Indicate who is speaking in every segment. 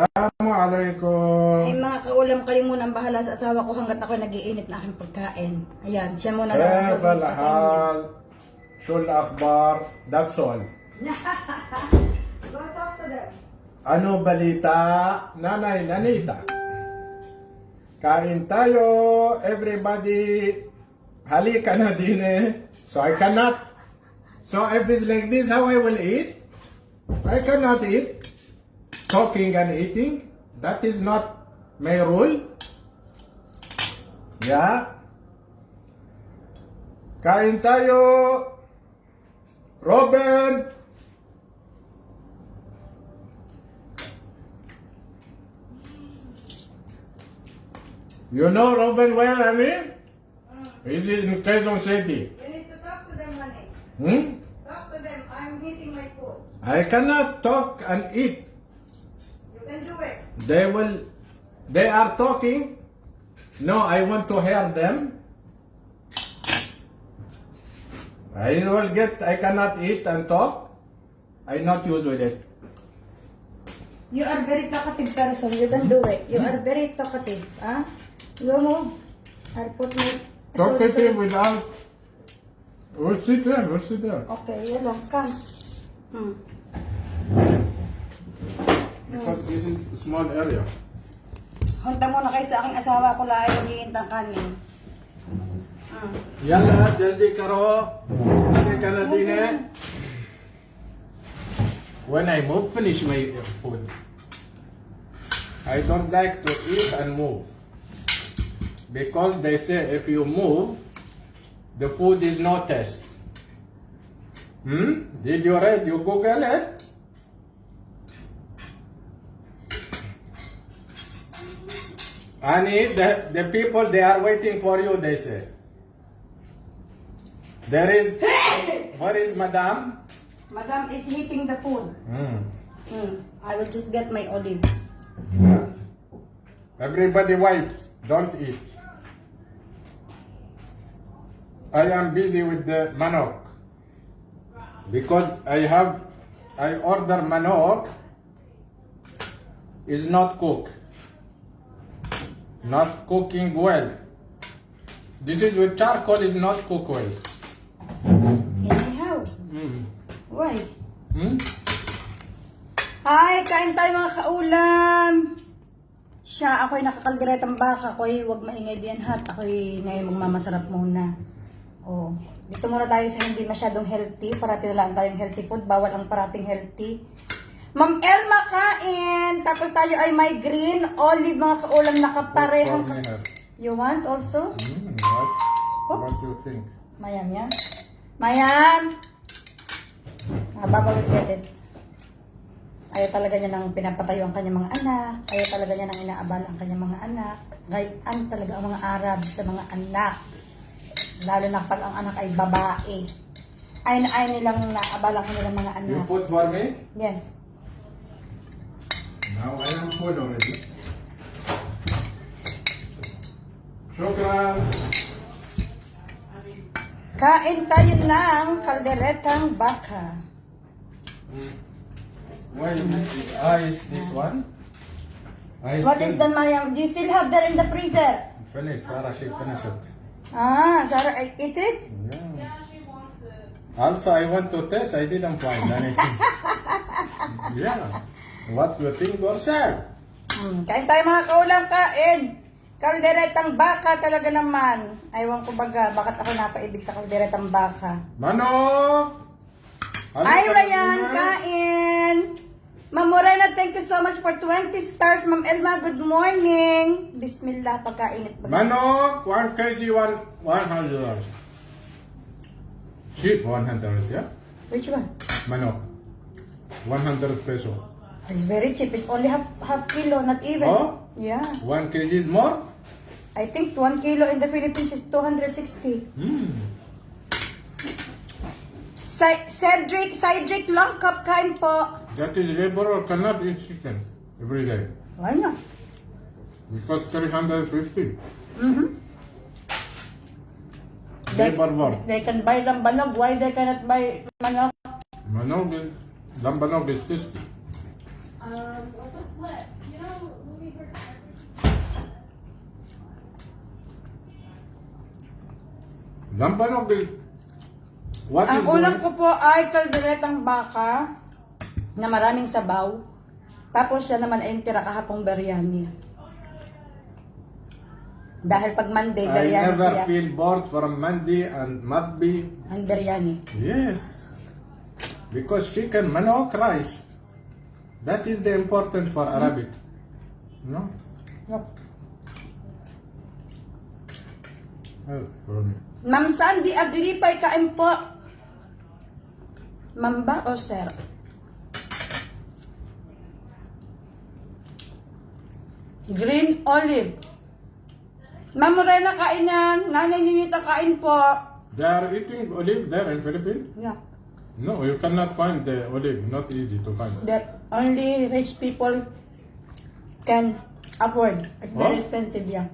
Speaker 1: Assalamualaikum.
Speaker 2: Ay mga kaulam, kayo muna ang bahala sa asawa ko hanggat ako nag-iinit na aking pagkain. Ayan, siya muna lang ang
Speaker 1: كيف الحال؟ شو الأخبار؟ That's all.
Speaker 2: Go talk to them.
Speaker 1: Ano balita? Nanay, nanita. Kain tayo, everybody. Halika na din eh. So I cannot. So if it's like this, how I will eat? I cannot eat. Talking and eating. That is not my rule. Yeah. Kain tayo. Robin. You know Robin where I mean? Is it in Quezon City?
Speaker 2: You need to talk to them, honey.
Speaker 1: Hmm?
Speaker 2: Talk to them. I'm eating my food.
Speaker 1: I cannot talk and eat.
Speaker 2: You can do it.
Speaker 1: They are talking. No, I want to hear them. I cannot eat and talk. I'm not used with it.
Speaker 2: You are very talkative person. You can do it. You are very talkative. Ah? Go move. I'll put my...
Speaker 1: Talkative without... We'll sit there.
Speaker 2: Okay, yun lang. Come.
Speaker 1: Because this is a small area.
Speaker 2: Hunta muna kayo sa aking asawa ko lang ay mag-iintang kanin.
Speaker 1: Yalla, jaldi karo. Halika na din eh. When I move, finish my food. I don't like to eat and move. Because they say if you move, the food is no taste. Did you read? You Google it? Annie, the people, they are waiting for you, they say. There is... Where is Madam?
Speaker 2: Madam is heating the food. I will just get my olive.
Speaker 1: Yeah. Everybody wait. Don't eat. I am busy with the manok. Because I order manok. Is not cooked. Not cooking well. This is with charcoal is not cooked well.
Speaker 2: Anyhow. Why?
Speaker 1: Hmm?
Speaker 2: Hi, kain tayo mga kaulam. Siya, ako'y nakakaldiretang baka. Ako'y huwag maingay din hat. Ako'y ngayon magmamasarap muna. Oh, dito muna tayo sa hindi masyadong healthy. Parati na lang tayong healthy food. Bawal ang parating healthy. Ma'am Elma, kain. Tapos tayo ay may green olive mga kaulam nakaparehang. You want also?
Speaker 1: What do you think?
Speaker 2: Mayam yan. Mayam! Babawit get it. Ayaw talaga niya nang pinapatayo ang kanyang mga anak. Ayaw talaga niya nang inaabala ang kanyang mga anak. Gayaan talaga ang mga Arab sa mga anak. Lalo na pag ang anak ay babae. Ayaw na ayaw nilang naabala ang kanilang mga anak.
Speaker 1: You put for me?
Speaker 2: Yes.
Speaker 1: Now I am full already. Shukran.
Speaker 2: Kain tayo ng kalderetang baka.
Speaker 1: Why is this one?
Speaker 2: What is that, Mariam? Do you still have that in the freezer?
Speaker 1: Finish, Sarah, she finished it.
Speaker 2: Ah, Sarah, I eat it?
Speaker 1: Yeah, she wants it. Also, I want to taste. I didn't find anything. Yeah. What do you think yourself?
Speaker 2: Kain tayo mga kaulam, kain. Kalderetang baka talaga naman. Aywan ko baga, bakit ako napaibig sa kalderetang baka.
Speaker 1: Manok!
Speaker 2: Hi, Ryan, kain. Ma'am Morena, thank you so much for 20 stars. Ma'am Elma, good morning. Bismillah, pagkainit.
Speaker 1: Manok, 1 kg, 100. Cheap, 100, yeah?
Speaker 2: Which one?
Speaker 1: Manok, 100 peso.
Speaker 2: It's very cheap. It's only half kilo, not even.
Speaker 1: Oh?
Speaker 2: Yeah.
Speaker 1: 1 kg is more?
Speaker 2: I think 1 kilo in the Philippines is 260. Cedric, long cup kain po.
Speaker 1: That is liberal cannot eat chicken every day.
Speaker 2: Why not?
Speaker 1: Because 350.
Speaker 2: They can buy lambanog. Why they cannot buy manok?
Speaker 1: Manok is, lambanog is tasty.
Speaker 3: What's a flip?
Speaker 1: Lambanog is... What
Speaker 2: Ang
Speaker 1: is
Speaker 2: ulam
Speaker 1: doing?
Speaker 2: ko po ay kalderetang baka na maraming sabaw. Tapos siya naman ay tira kahapong biryani. Dahil pag Monday,
Speaker 1: I
Speaker 2: biryani
Speaker 1: never
Speaker 2: siya.
Speaker 1: feel bored from Monday and must be...
Speaker 2: Ang biryani.
Speaker 1: Yes. Because chicken, manok, rice. That is the important for Arabic. No? Oh, from
Speaker 2: Ma'am Sandy Aglipay, kain po. Ma'am ba o sir? Green olive. Ma'am Morena, kain yan. Nanay Ninita, kain po.
Speaker 1: They are eating olive there in Philippines?
Speaker 2: Yeah.
Speaker 1: No, you cannot find the olive. Not easy to find.
Speaker 2: That only rich people can afford. It's very expensive, yeah.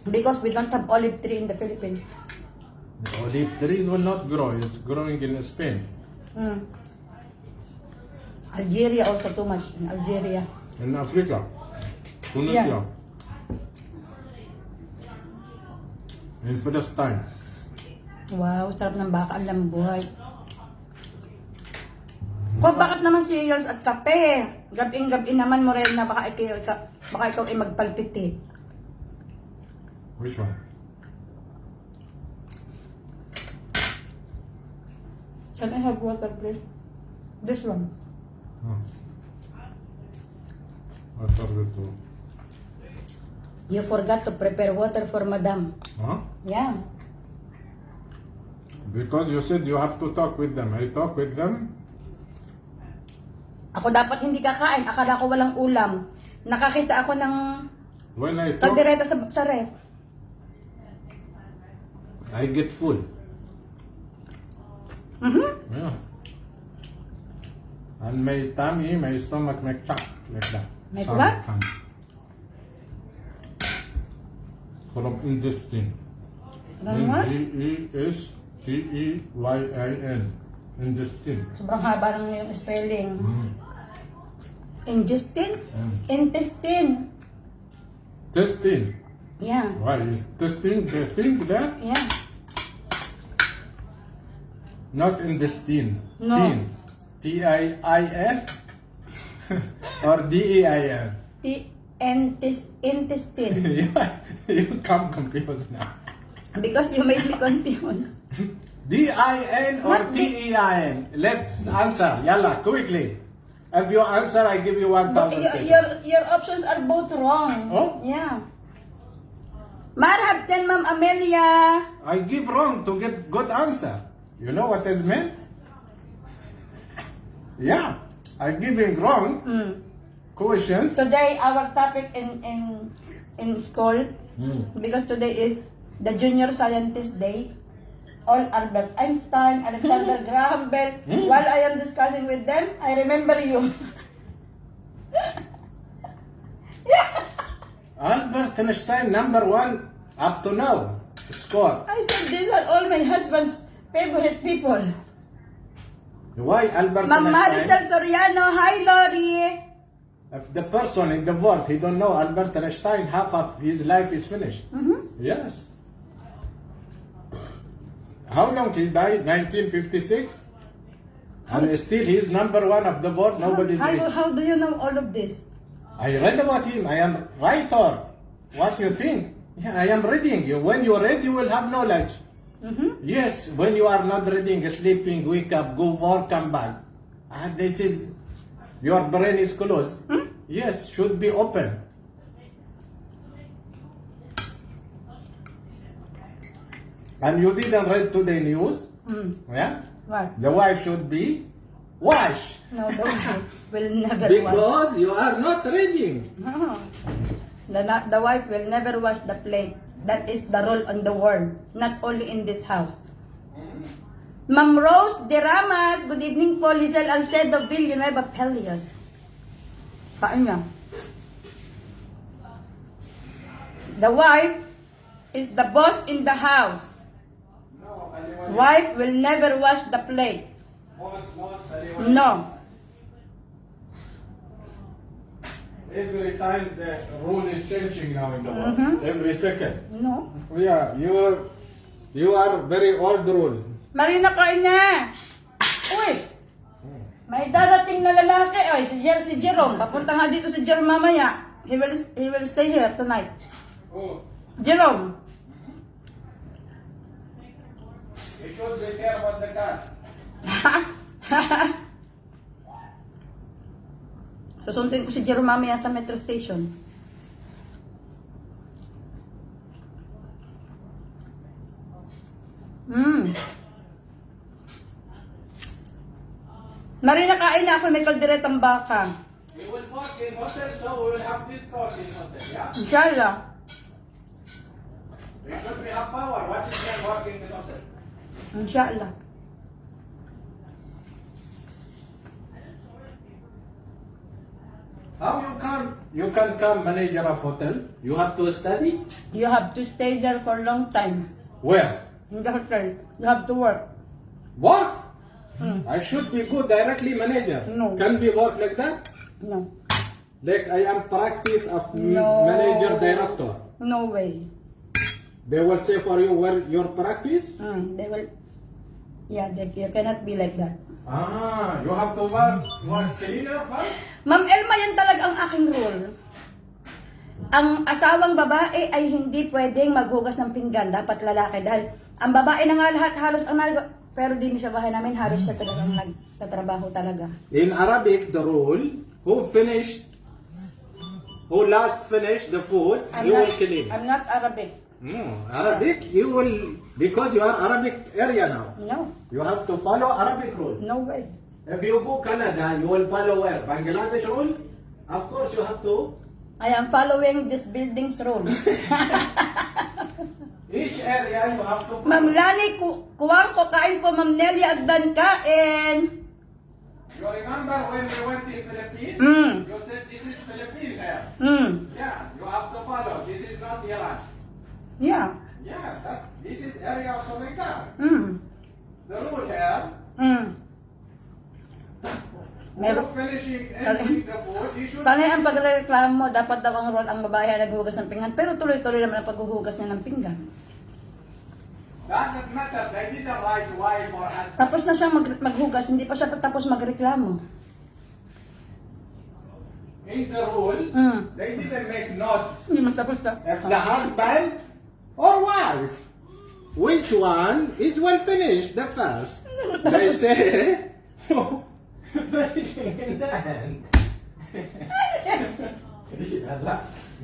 Speaker 2: Because we don't have olive tree in the Philippines.
Speaker 1: The olive trees will not grow. It's growing in Spain.
Speaker 2: Mm. Algeria also too much in Algeria.
Speaker 1: In Africa. Tunisia.
Speaker 2: Yeah.
Speaker 1: In Palestine.
Speaker 2: Wow, sarap ng baka, ang lambuhay. Ko, bakit naman cereals at kape? Gabing-gabi naman, Morena, baka ikaw ay magpalpitit.
Speaker 1: Which one?
Speaker 2: Can I have water, please? This one.
Speaker 1: Oh. What are the two?
Speaker 2: You forgot to prepare water for Madam.
Speaker 1: Huh?
Speaker 2: Yeah.
Speaker 1: Because you said you have to talk with them. I talk with them.
Speaker 2: Ako dapat hindi kakain. Akala ko walang ulam. Nakakita ako ng
Speaker 1: When I talk,
Speaker 2: kaldereta sa ref.
Speaker 1: I get full.
Speaker 2: Mm-hmm.
Speaker 1: Yeah. And my tummy, my stomach make chop like that.
Speaker 2: Make
Speaker 1: Sound
Speaker 2: what?
Speaker 1: comes from intestine.
Speaker 2: Ano nga?
Speaker 1: Intestine. Intestine.
Speaker 2: Sobrang haba ng yung spelling.
Speaker 1: Mm.
Speaker 2: Intestine?
Speaker 1: Mm.
Speaker 2: Intestine.
Speaker 1: Intestine.
Speaker 2: Yeah.
Speaker 1: Why is intestine the thing there?
Speaker 2: Yeah.
Speaker 1: Not intestine.
Speaker 2: No.
Speaker 1: Tin. T-I-I-N or D-E-I-N.
Speaker 2: Intestine.
Speaker 1: You come confused now.
Speaker 2: Because you made me confused.
Speaker 1: D-I-N or
Speaker 2: Not
Speaker 1: T-E-I-N? Let's answer. Yalla, quickly. If you answer, I give you 1,000 pesos.
Speaker 2: Your options are both wrong.
Speaker 1: Oh?
Speaker 2: Yeah. Marhab din, Ma'am Amelia.
Speaker 1: I give wrong to get good answer. You know what is meant? Yeah. I giving wrong questions.
Speaker 2: Today, our topic in school, because today is the Junior Scientist Day, all Albert Einstein, Alexander Graham Bell. While I am discussing with them, I remember you.
Speaker 1: Albert Einstein, #1 up to now. Score.
Speaker 2: I said these are all my husband's favorite people.
Speaker 1: Why Albert
Speaker 2: Ma'am
Speaker 1: Einstein?
Speaker 2: Maricel Soriano, hi Lori.
Speaker 1: If the person in the world, he don't know Albert Einstein, half of his life is finished. Yes. How long he died? 1956? And still he's #1 of the world, nobody's rich.
Speaker 2: How do you know all of this?
Speaker 1: I read about him, I am writer. What you think? Yeah, I am reading. When you read, you will have knowledge. Yes, when you are not reading, sleeping, wake up, go work, come back. This is, your brain is closed. Yes, should be open. And you didn't read today news? Yeah?
Speaker 2: What?
Speaker 1: The wife should be washed.
Speaker 2: No, the wife will never wash.
Speaker 1: Because you are not reading.
Speaker 2: No. The wife will never wash the plate. That is the rule on the world, not only in this house. Ma'am Rose De Ramas, good evening po. Lizelle Alcedo Villanueva Pelios. Paano niya? The wife is the boss in the house. Wife will never wash the plate. No.
Speaker 1: every time the rule is changing now in the world. Every second.
Speaker 2: No.
Speaker 1: Yeah, you are very old rule.
Speaker 2: Marina, kain na! Uy! May darating na lalaki. Ay, si Jerome. Papunta nga dito si Jerome mamaya. He will stay here tonight.
Speaker 1: Oh,
Speaker 2: Jerome.
Speaker 1: you should take care about the car.
Speaker 2: Susundin ko si Jerome mamaya sa metro station. Marina, kain na ako. May kalderetang baka.
Speaker 1: We will work in hotel, so we will have discount in hotel, yeah?
Speaker 2: Inshallah.
Speaker 1: We should be have power. What is there working in hotel?
Speaker 2: Inshallah.
Speaker 1: How you can come manager of hotel? You have to study?
Speaker 2: You have to stay there for a long time.
Speaker 1: Where?
Speaker 2: In the hotel. You have to work.
Speaker 1: Work? I should be good directly manager.
Speaker 2: No.
Speaker 1: Can be work like that?
Speaker 2: No.
Speaker 1: Like I am practice of
Speaker 2: No.
Speaker 1: manager director.
Speaker 2: No way.
Speaker 1: They will say for you where your practice?
Speaker 2: They will... Yeah, you cannot be like that.
Speaker 1: Ah, you have to work cleaner, huh?
Speaker 2: Ma'am Elma, yan talaga ang aking rule. Ang asawang babae ay hindi pwedeng maghugas ng pinggan. Dapat lalaki. Dahil ang babae na nga lahat halos ang pero din sa bahay namin, halos siya talagang nagtatrabaho talaga.
Speaker 1: In Arabic, the rule, who last finished the food, you will clean.
Speaker 2: I'm not Arabic.
Speaker 1: Arabic, you will, because you are Arabic area now.
Speaker 2: No.
Speaker 1: You have to follow Arabic rule.
Speaker 2: No way.
Speaker 1: If you go Canada, you will follow where? Bangladesh rule? Of course you have to.
Speaker 2: I am following this building's rule.
Speaker 1: Each area you have to.
Speaker 2: Ma'am Lani, kuwang ko kain po, Ma'am Nelly Agdan kain.
Speaker 1: You remember when we went to Philippines? You said this is Philippines here. Yeah, you have to follow. This is not Iran.
Speaker 2: Yeah.
Speaker 1: Yeah, this is area of Somalia.
Speaker 2: Mm.
Speaker 1: The rule here.
Speaker 2: Meron.
Speaker 1: Finishing emptying the food, you should.
Speaker 2: Panay ang pagrereklamo, dapat daw ang role ang babae ay naghuhugas ng pinggan. Pero tuloy-tuloy naman ang paghuhugas niya ng pinggan.
Speaker 1: Doesn't matter. They didn't write why for us.
Speaker 2: Tapos na siya maghugas, hindi pa siya tapos magreklamo.
Speaker 1: In the rule, they didn't make notes.
Speaker 2: Hindi man tapos na.
Speaker 1: If the husband or wife, which one is well finished? The first. They say, finishing in the hand.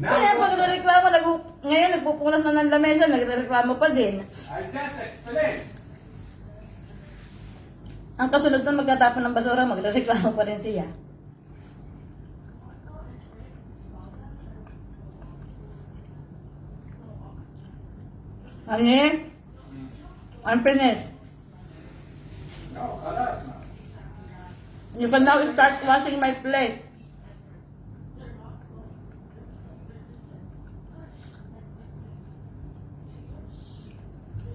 Speaker 2: Kaya pagrereklamo, ngayon nagpupunas na ng lamesa, nagrereklamo pa din.
Speaker 1: I just explained.
Speaker 2: Ang kasunod nun, magtatapon ng basura, magrereklamo pa rin siya. Ani? I'm finished.
Speaker 1: No, خلاص.
Speaker 2: You can now start washing my plate.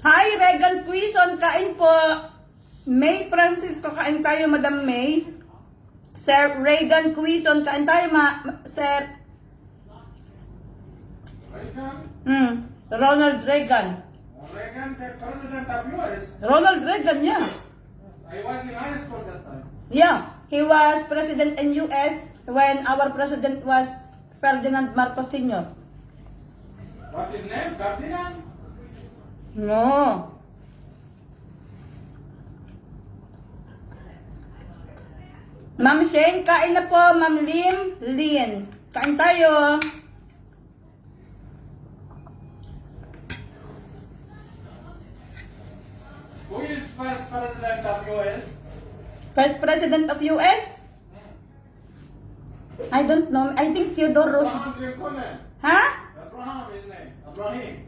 Speaker 2: Hi, Regan Quizon, kain po. May Francisco, kain tayo, Madam May. Sir Regan Quizon, kain tayo, Sir.
Speaker 1: Reagan?
Speaker 2: Ronald Reagan.
Speaker 1: Reagan, the president of US.
Speaker 2: Ronald Reagan, yeah.
Speaker 1: I was in high school that time.
Speaker 2: Yeah, he was president in US when our president was Ferdinand Marcos Sr.
Speaker 1: What is name? Ferdinand?
Speaker 2: No. Ma'am Shane, kain na po. Ma'am Lynn. Kain tayo.
Speaker 1: Who is first president of US?
Speaker 2: First president of US? I don't know. I think Theodore Roosevelt.
Speaker 1: Abraham Lincoln.
Speaker 2: Huh?
Speaker 1: Abraham is name. Abraham.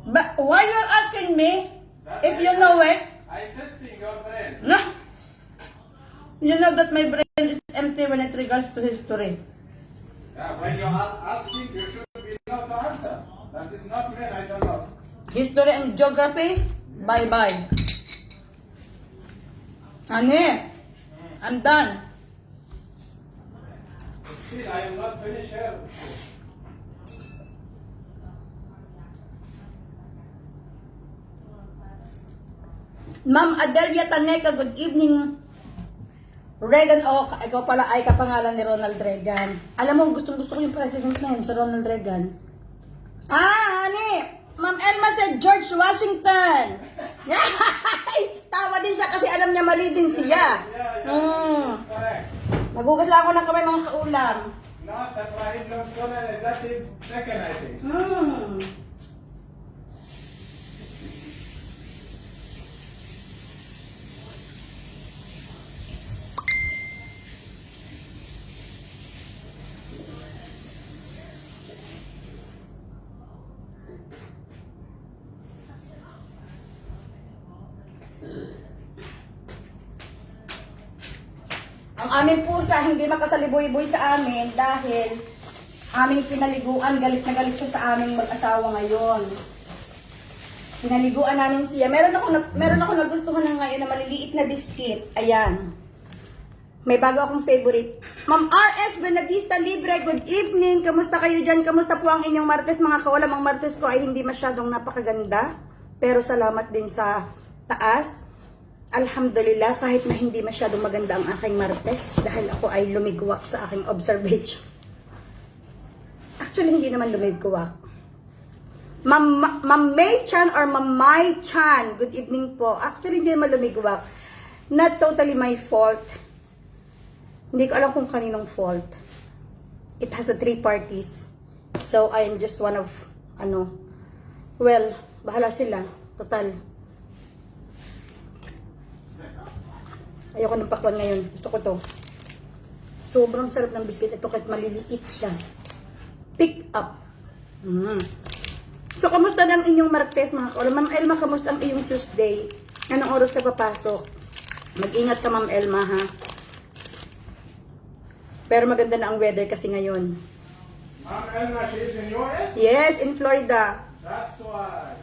Speaker 2: But why you're asking me if you know it?
Speaker 1: I testing your brain.
Speaker 2: No. You know that my brain is empty when it regards to history.
Speaker 1: Yeah, when you are asking, you should be able to answer. That is not me, I don't know.
Speaker 2: History and geography? Bye-bye. Ani? I'm done.
Speaker 1: Still, I am not finished here.
Speaker 2: Ma'am Adelia Taneca, good evening. Reagan, ikaw pala ay kapangalan ni Ronald Reagan. Alam mo, gustong-gusto ko yung president na yun, si Ronald Reagan. Honey! Ma'am Elma said George Washington. Tawa din siya kasi alam niya mali din siya.
Speaker 1: Correct.
Speaker 2: Magugas lang ako ng kamay mga kaulam.
Speaker 1: Not the prime Colonel, that is second, I think.
Speaker 2: Ang aming pusa hindi makasaliboy-boy sa amin dahil aming pinaliguan, galit na galit siya sa aming mag-asawa ngayon. Pinaliguan namin siya. Meron ako nagustuhan na ngayon na maliliit na biscuit. Ayan. May bago akong favorite. Ma'am R.S. Benedista Libre, good evening. Kamusta kayo dyan? Kamusta po ang inyong Martes, mga kaulam? Ang Martes ko ay hindi masyadong napakaganda. Pero salamat din sa taas. Alhamdulillah, kahit na hindi masyadong maganda ang aking Martes dahil ako ay lumigwak sa aking observation. Actually, hindi naman lumigwak. Ma'am May Chan or Ma'am Mai Chan, good evening po. Actually, hindi naman lumigwak. Not totally my fault. Hindi ko alam kung kaninong fault. It has a 3 parties. So, I am just one of, well, bahala sila. Total. Ayoko ng pakwan ngayon. Gusto ko to. Sobrang sarap ng biscuit. Ito kahit maliliit siya. Pick up. So, kamusta na ang inyong Martes, mga kaulam? Ma'am Elma, kamusta ang iyong Tuesday? Anong oras ka papasok? Mag-ingat ka, Ma'am Elma, ha? Pero maganda na ang weather kasi ngayon.
Speaker 1: Ma'am Elma, she is in US?
Speaker 2: Yes, in Florida.
Speaker 1: That's why.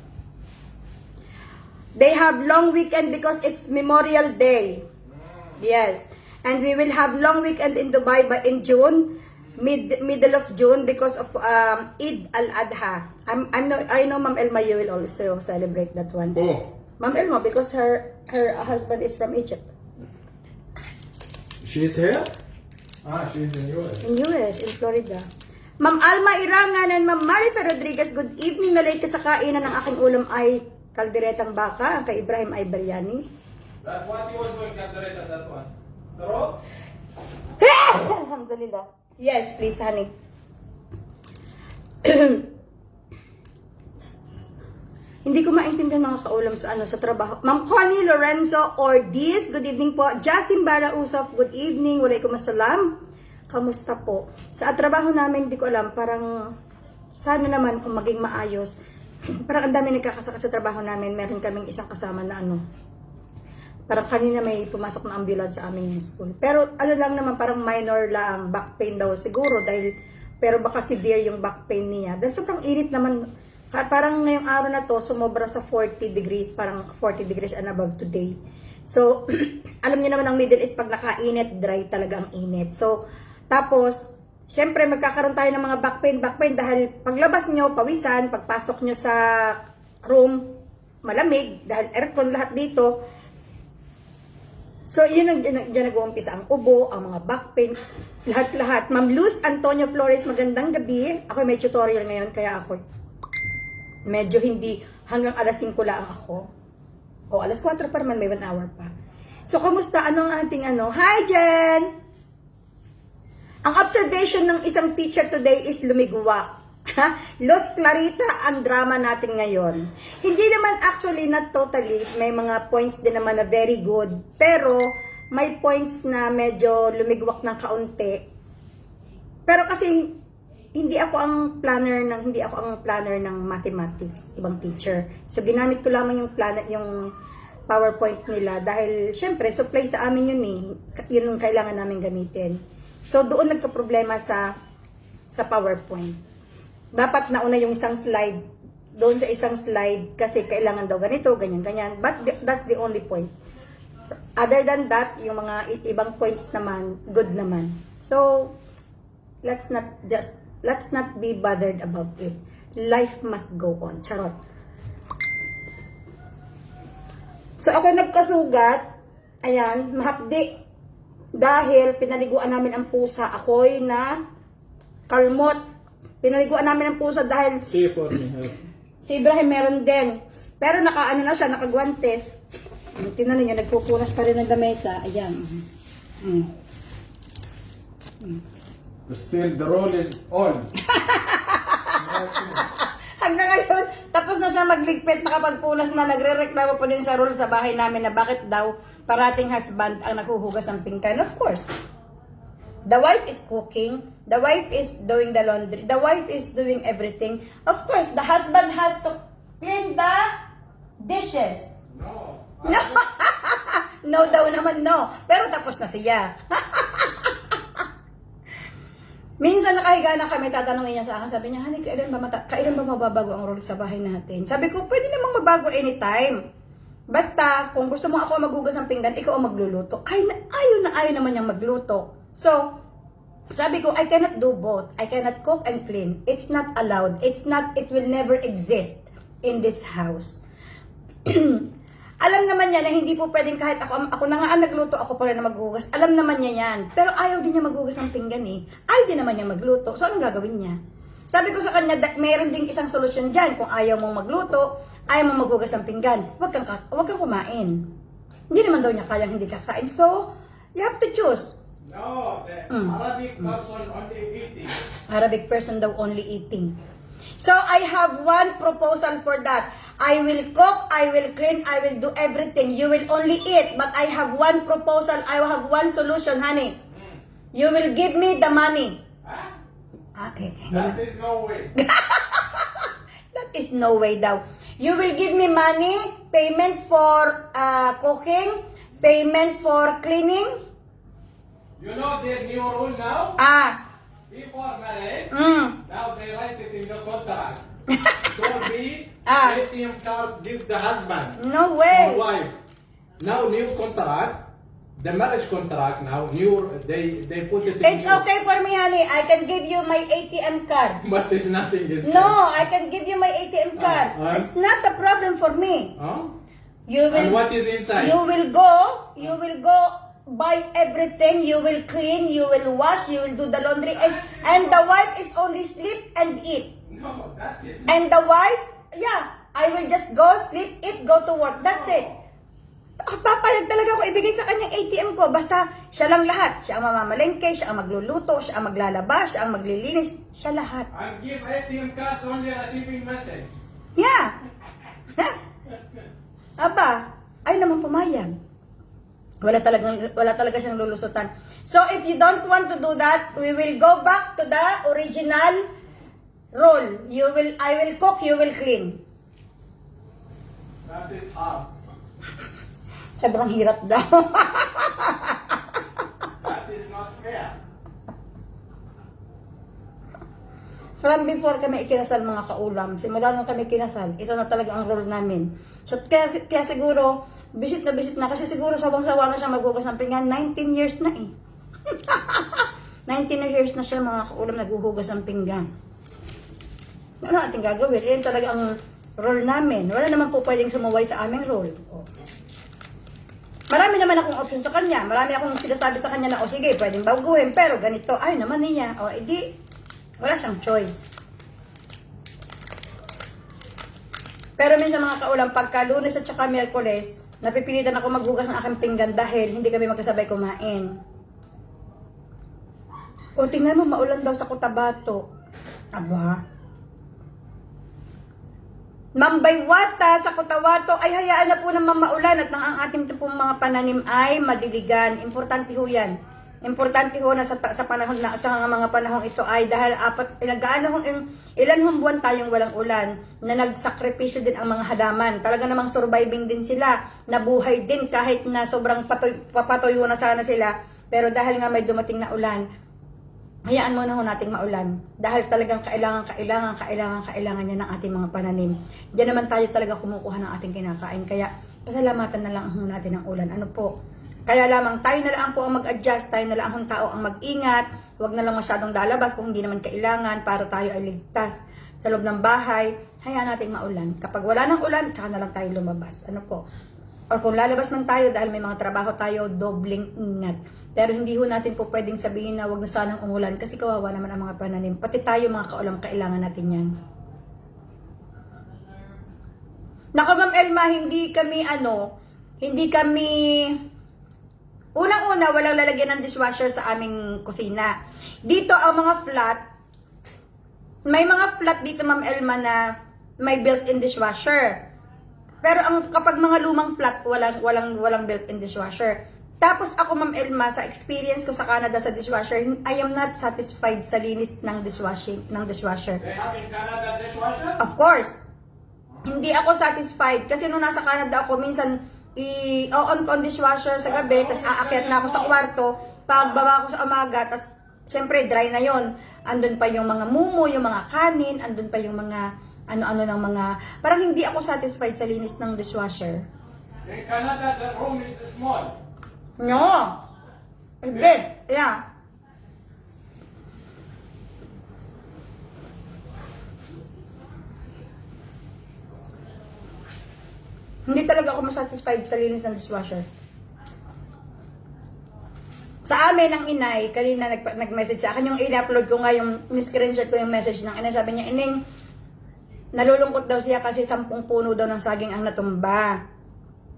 Speaker 2: They have long weekend because it's Memorial Day. Yes. And we will have long weekend in Dubai but in June, middle of June because of Eid al-Adha. I know Ma'am Elma, you will also celebrate that one.
Speaker 1: Oh.
Speaker 2: Ma'am Elma, because her husband is from Egypt.
Speaker 1: She's here? She's in US.
Speaker 2: In US, in Florida. Ma'am Alma Irangan and Ma'am Marife Rodriguez, good evening. Na late ka sa kainan ng aking ulam ay kalderetang baka. Ang kay Ibrahim ay biryani.
Speaker 1: That what you want to calculate that one? The road?
Speaker 2: Alhamdulillah. Yes, please, honey. Hindi ko maintindihan mga kaulam sa trabaho. Ma'am Connie Lorenzo Ordiz, good evening po. Jasim Bara Usop, good evening. Walaikum assalam. Kamusta po? Sa trabaho namin, hindi ko alam, parang sana naman kung maging maayos. Parang ang dami nagkakasakit sa trabaho namin. Meron kaming isang kasama na parang kanina may pumasok na ambulance sa aming school. Pero lang naman, parang minor lang, back pain daw siguro pero baka severe yung back pain niya. Dahil sobrang init naman. Parang ngayong araw na to, sumobra sa 40 degrees, parang 40 degrees and above today. So, alam niyo naman ang Middle East, pag nakainit, dry talaga ang init. So, tapos, syempre magkakaroon tayo ng mga back pain dahil paglabas nyo, pawisan, pagpasok nyo sa room, malamig, dahil aircon lahat dito. So, yun ang dyan nag-uumpisa ang ubo, ang mga back pain, lahat-lahat. Ma'am Luz Antonio Flores, magandang gabi. Ako may tutorial ngayon, kaya ako medyo hindi, hanggang alas 5 lang ako. O, alas 4 pa naman, may 1 hour pa. So, kamusta? Ano ang ating Hi, Jen! Ang observation ng isang teacher today is lumigwak. Los Clarita ang drama natin ngayon. Hindi naman actually, not totally. May mga points din naman na very good. Pero, may points na medyo lumigwak ng kaunti. Pero kasi, hindi ako ang planner ng mathematics, ibang teacher. So ginamit ko lamang yung PowerPoint nila dahil syempre supply sa amin yun yun ang kailangan namin gamitin. So doon nagka-problema sa PowerPoint. Dapat nauna yung isang slide, doon sa isang slide kasi kailangan daw ganito, ganyan. But that's the only point. Other than that, yung mga ibang points naman, good naman. So let's not be bothered about it. Life must go on. Charot. So ako nagkasugat, ayan, mahapdi. Dahil pinaliguan namin ang pusa, ako'y na kalmot. Pinaliguan namin ang pusa dahil
Speaker 1: See for me. Huh?
Speaker 2: si Ibrahim meron din. Pero nakaano na siya, nakagwantes. Tingnan niyo, nagpupunas pa rin ng lamesa. Ayan.
Speaker 1: Still the roll is on.
Speaker 2: Hanggang ngayon, tapos na siya magligpit, nakapagpunas na, nagre-reklamo pa din sa rule sa bahay namin na bakit daw parating husband ang naghuhugas ng pinggan. Of course, the wife is cooking, the wife is doing the laundry, the wife is doing everything. Of course, the husband has to clean the dishes.
Speaker 1: No.
Speaker 2: No, no daw naman, no. Pero tapos na siya. Minsan nakahiga na kami, tatanungin niya sa akin, sabi niya, honey, kailan ba mababago ang role sa bahay natin? Sabi ko, pwede namang mabago anytime. Basta, kung gusto mo ako maghugas ng pinggan, ikaw ang magluluto. Ayaw naman niyang magluto. So, sabi ko, I cannot do both. I cannot cook and clean. It's not allowed. It will never exist in this house. Alam naman niya na hindi po pwedeng kahit ako na nga ang nagluto, ako pa rin na maghugas. Alam naman niya yan. Pero ayaw din niya maghugas ng pinggan eh. Ayaw din naman niya magluto. So, anong gagawin niya? Sabi ko sa kanya, mayroon ding isang solusyon dyan. Kung ayaw mong magluto, ayaw mong maghugas ng pinggan, huwag kang kumain. Hindi naman daw niya kayang hindi kakain. So, you have to choose.
Speaker 1: No, the Arabic person only eating.
Speaker 2: Arabic person daw only eating. So, I have one proposal for that. I will cook, I will clean, I will do everything. You will only eat. But I have one proposal, I have one solution, honey. You will give me the money.
Speaker 1: Huh?
Speaker 2: Okay.
Speaker 1: That is no way.
Speaker 2: That is no way daw. You will give me money, payment for cooking, payment for cleaning.
Speaker 1: You know their new rule now? Before marriage, now they write it in the contract. Don't be ATM card give the husband
Speaker 2: No
Speaker 1: or
Speaker 2: way.
Speaker 1: wife. Now new contract, the marriage contract now, new they put it in
Speaker 2: It's
Speaker 1: new.
Speaker 2: okay for me, honey. I can give you my ATM card.
Speaker 1: But there's nothing inside.
Speaker 2: No, I can give you my ATM card. It's not a problem for me.
Speaker 1: Huh?
Speaker 2: You
Speaker 1: And
Speaker 2: will
Speaker 1: what is inside?
Speaker 2: you will go buy everything, you will clean, you will wash, you will do the laundry, and the wife is only sleep and eat.
Speaker 1: No, that is
Speaker 2: And the wife, yeah, I will just go, sleep, eat, go to work. That's it. Papayag talaga ako ibigay sa kanyang ATM ko. Basta siya lang lahat. Siya ang mamamalengke, siya ang magluluto, siya ang maglalaba, siya ang maglilinis. Siya lahat.
Speaker 1: and give ATM card only receiving message.
Speaker 2: Yeah. Aba, ay naman pumayag. Wala talaga siyang lulusutan. So if you don't want to do that, we will go back to the original role. I will cook, you will clean.
Speaker 1: That is hard.
Speaker 2: Sobrang hirap daw.
Speaker 1: That is not fair.
Speaker 2: From before kami ikinasal mga kaulam, simula nung kami kinasal, ito na talaga ang role namin. So kaya siguro, bisit na kasi siguro sawang-sawa na siya maghugas ng pinggan. 19 years na eh. 19 years na siya mga kaulam naghuhugas ng pinggan. Ano natin gagawin? Yan talaga ang role namin. Wala naman po pwedeng sumuway sa aming role. Oh. Marami naman akong option sa kanya. Marami akong sinasabi sa kanya na, o sige, pwedeng baguhin. Pero ganito, ay naman niya. O edi, wala siyang choice. Pero minsan mga kaulam, pagka Lunes at saka Miyerkules, napipilitan ako maghugas ng aking pinggan dahil hindi kami magkasabay kumain. O tingnan mo, maulan daw sa Cotabato. Aba. Mambaywata sa Cotabato ay hayaan na po ng maulan at ang ating pong mga pananim ay madiligan. Importante ho yan. Importante ho na sa panahon na sa mga panahong ito ay dahil ilan buwan tayong walang ulan na nagsakripisyo din ang mga halaman. Talaga namang surviving din sila. Nabuhay din kahit na sobrang papatuyo na sana sila. Pero dahil nga may dumating na ulan, hayaan muna ho nating maulan. Dahil talagang kailangan niya ng ating mga pananim. Diyan naman tayo talaga kumukuha ng ating kinakain. Kaya pasalamatan na lang ho natin ang ulan. Ano po? Kaya lamang tayo na lang po ang mag-adjust, tayo na lang ang tao ang mag-ingat. Huwag na lang masyadong lalabas kung hindi naman kailangan para tayo ay ligtas. Sa loob ng bahay, hayaan natin maulan. Kapag wala ng ulan, tsaka na lang tayo lumabas. Ano po? Or kung lalabas man tayo dahil may mga trabaho tayo, dobling ingat. Pero hindi ho natin po pwedeng sabihin na huwag na sanang umulan kasi kawawa naman ang mga pananim. Pati tayo mga kaulam, kailangan natin yan. Nako Ma'am Elma, hindi kami unang-una, walang lalagyan ng dishwasher sa aming kusina. Dito ang mga flat, may mga flat dito Ma'am Elma na may built-in dishwasher. Pero kapag mga lumang flat, walang built-in dishwasher. Tapos ako Ma'am Elma, sa experience ko sa Canada sa dishwasher, I am not satisfied sa linis ng dishwasher.
Speaker 1: They have in Canada dishwasher?
Speaker 2: Of course. Hindi ako satisfied kasi nung nasa Canada ako, minsan i-on ko ang dishwasher sa gabi, tapos aakyat na ako sa kwarto, pagbaba ko sa umaga, tapos syempre dry na yon. Andun pa yung mga mumo, yung mga kanin, andun pa yung mga ano-ano ng mga, parang hindi ako satisfied sa linis ng dishwasher.
Speaker 1: In Canada, the room is small.
Speaker 2: No. Bed. Yeah. Hindi talaga ako masatisfied sa linis ng dishwasher. Sa amin, ang inay, kanina nag-message sa akin, yung in-upload ko nga, yung screenshot ko yung message ng inay, sabi niya, Ining, nalulungkot daw siya kasi 10 puno daw ng saging ang natumba.